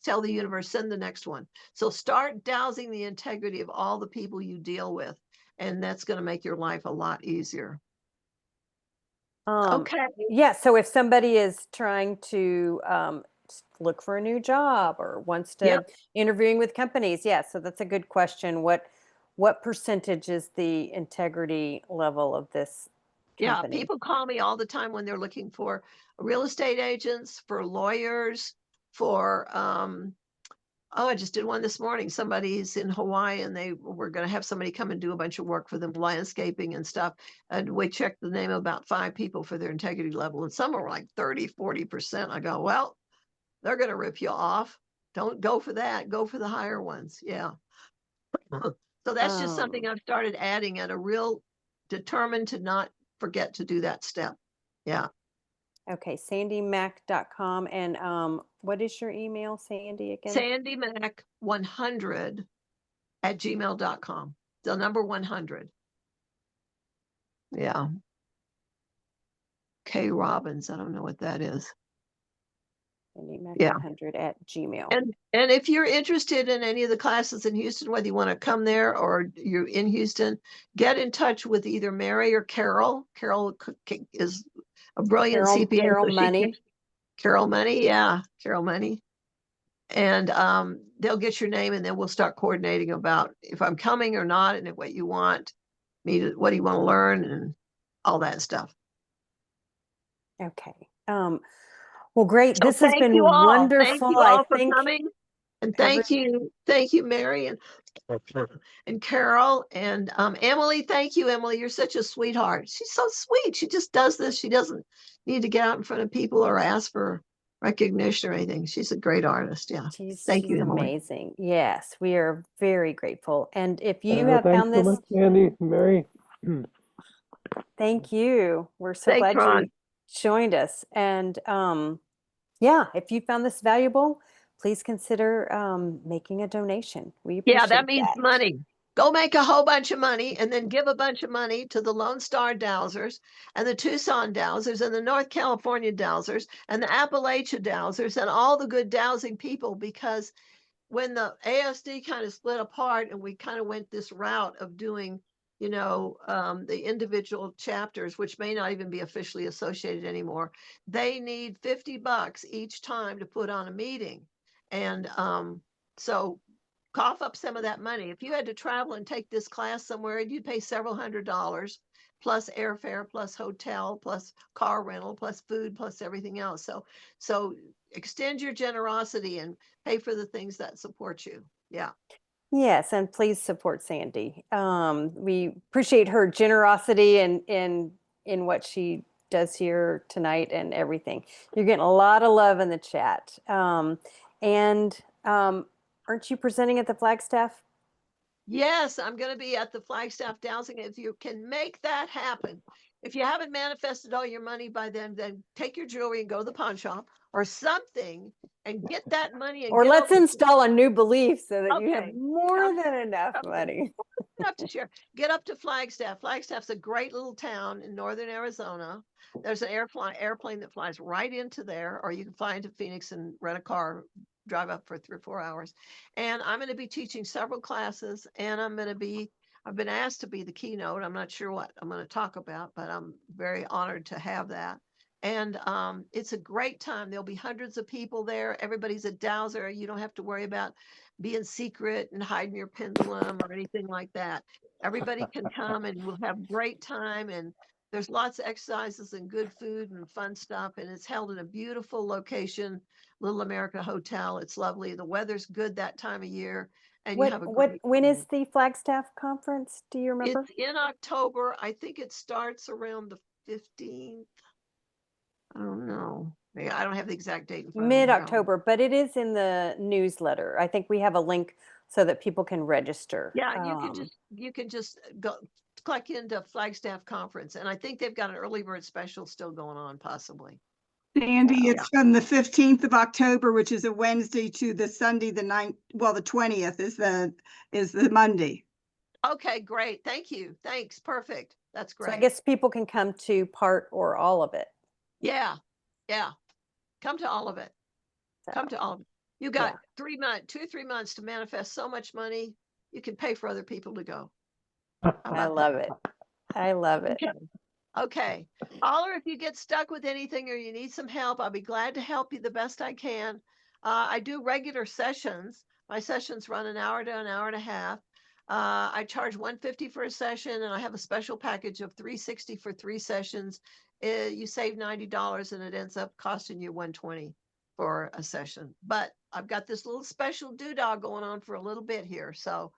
tell the universe, send the next one. So start dowsing the integrity of all the people you deal with, and that's going to make your life a lot easier. um, Okay. yeah, so if somebody is trying to look for a new job or wants Yep. to interviewing with companies, yeah, so that's a good question. What percentage is the integrity level of this Yeah. company? People call me all the time when they're looking for real estate agents, for lawyers, for oh, I just did one this morning. Somebody's in Hawaii and they were going to have somebody come and do a bunch of work for them, landscaping and stuff. And we checked the name of about 5 people for their integrity level. And some are like 30, 40%. I go, well, they're going to rip you off. Don't go for that. Go for the higher ones. Yeah. So that's just something Um, I've started adding at a real determined to not forget to do that step. Yeah. okay, sandeemac.com. And what is your email, Sandee, again? Sandee Mac 100 at gmail.com. The number 100. Yeah. K Robbins. I don't know what that is. Yeah. SandeeMac100 at Gmail. And if you're interested in any of the classes in Houston, whether you want to come there or you're in Houston, get in touch with either Mary or Carol. Carol is a brilliant CPA, Carol so she kicks Money. Carol Money. Yeah, Carol Money. And they'll get your name, and then we'll start coordinating about if I'm coming or not, and what you want me to, what do you want to learn, and all that stuff. Okay. Well, great. So This has thank you been all. Thank wonderful. you I all for think coming. And every thank you, Mary and Carol and Emily. Thank you, Emily. You're such a sweetheart. She's so sweet. She just does this. She doesn't need to get out in front of people or ask for recognition or anything. She's a great artist. Yeah. Thank she's you, Emily. amazing. Yes, we are very grateful. And if you have Thanks found so this, much, Andy, Mary. thank you. We're so Thanks, glad you Ron. joined us. And yeah, if you found this valuable, please consider making a donation. We Yeah, that appreciate means that. money. Go make a whole bunch of money and then give a bunch of money to the Lone Star Dowsers and the Tucson Dowsers and the North California Dowsers and the Appalachia Dowsers and all the good dowsing people, because when the ASD kind of split apart and we kind of went this route of doing the individual chapters, which may not even be officially associated anymore, they need $50 each time to put on a meeting. And so cough up some of that money. If you had to travel and take this class somewhere, you'd pay several $100s plus airfare, plus hotel, plus car rental, plus food, plus everything else. So extend your generosity and pay for the things that support you. Yeah. Yes, and please support Sandy. We appreciate her generosity and in what she does here tonight and everything. You're getting a lot of love in the chat. And aren't you presenting at the Flagstaff? Yes, I'm going to be at the Flagstaff Dowsing. If you can make that happen, if you haven't manifested all your money by then take your jewelry and go to the pawn shop or something and get that money and Or get let's over. install a new belief so that you have Okay. more than enough Okay. money. Enough to share. Get up to Flagstaff. Flagstaff's a great little town in northern Arizona. There's an airplane that flies right into there, or you can fly into Phoenix and rent a car, drive up for 3 or 4 hours. And I'm going to be teaching several classes, and I've been asked to be the keynote. I'm not sure what I'm going to talk about, but I'm very honored to have that. And it's a great time. There'll be hundreds of people there. Everybody's a dowser. You don't have to worry about being secret and hiding your pendulum or anything like that. Everybody can come and we'll have great time. And there's lots of exercises and good food and fun stuff. And it's held in a beautiful location, Little America Hotel. It's lovely. The weather's good that time of year, and you have a great When is time. the Flagstaff conference? Do you remember? It's in October. I think it starts around the 15th. I don't know. Yeah, I don't have the exact date in front of me here. Mid-October, but it is in the newsletter. I think we have a link so that people can register. Yeah, you can just go click into Flagstaff Conference, and I think they've got an early bird special still going on, possibly. Sandy, So, it's from the 15th of October, which is a Wednesday, to the Sunday, the 9th. Well, the 20th is the Monday. Okay, great. Thank you. Thanks. Perfect. That's so I great. guess people can come to part or all of it. Yeah, yeah. Come to all of it. Come So, to all of it. You yeah, got 3 months, 2 or 3 months to manifest so much money, you can pay for other people to go. How I about love that? it. I love it. Okay. Okay. Holler if you get stuck with anything or you need some help. I'll be glad to help you the best I can. I do regular sessions. My sessions run an hour to an hour and a half. I charge $150 for a session, and I have a special package of $360 for 3 sessions. You save $90, and it ends up costing you $120 for a session. But I've got this little special doodah going on for a little bit here. So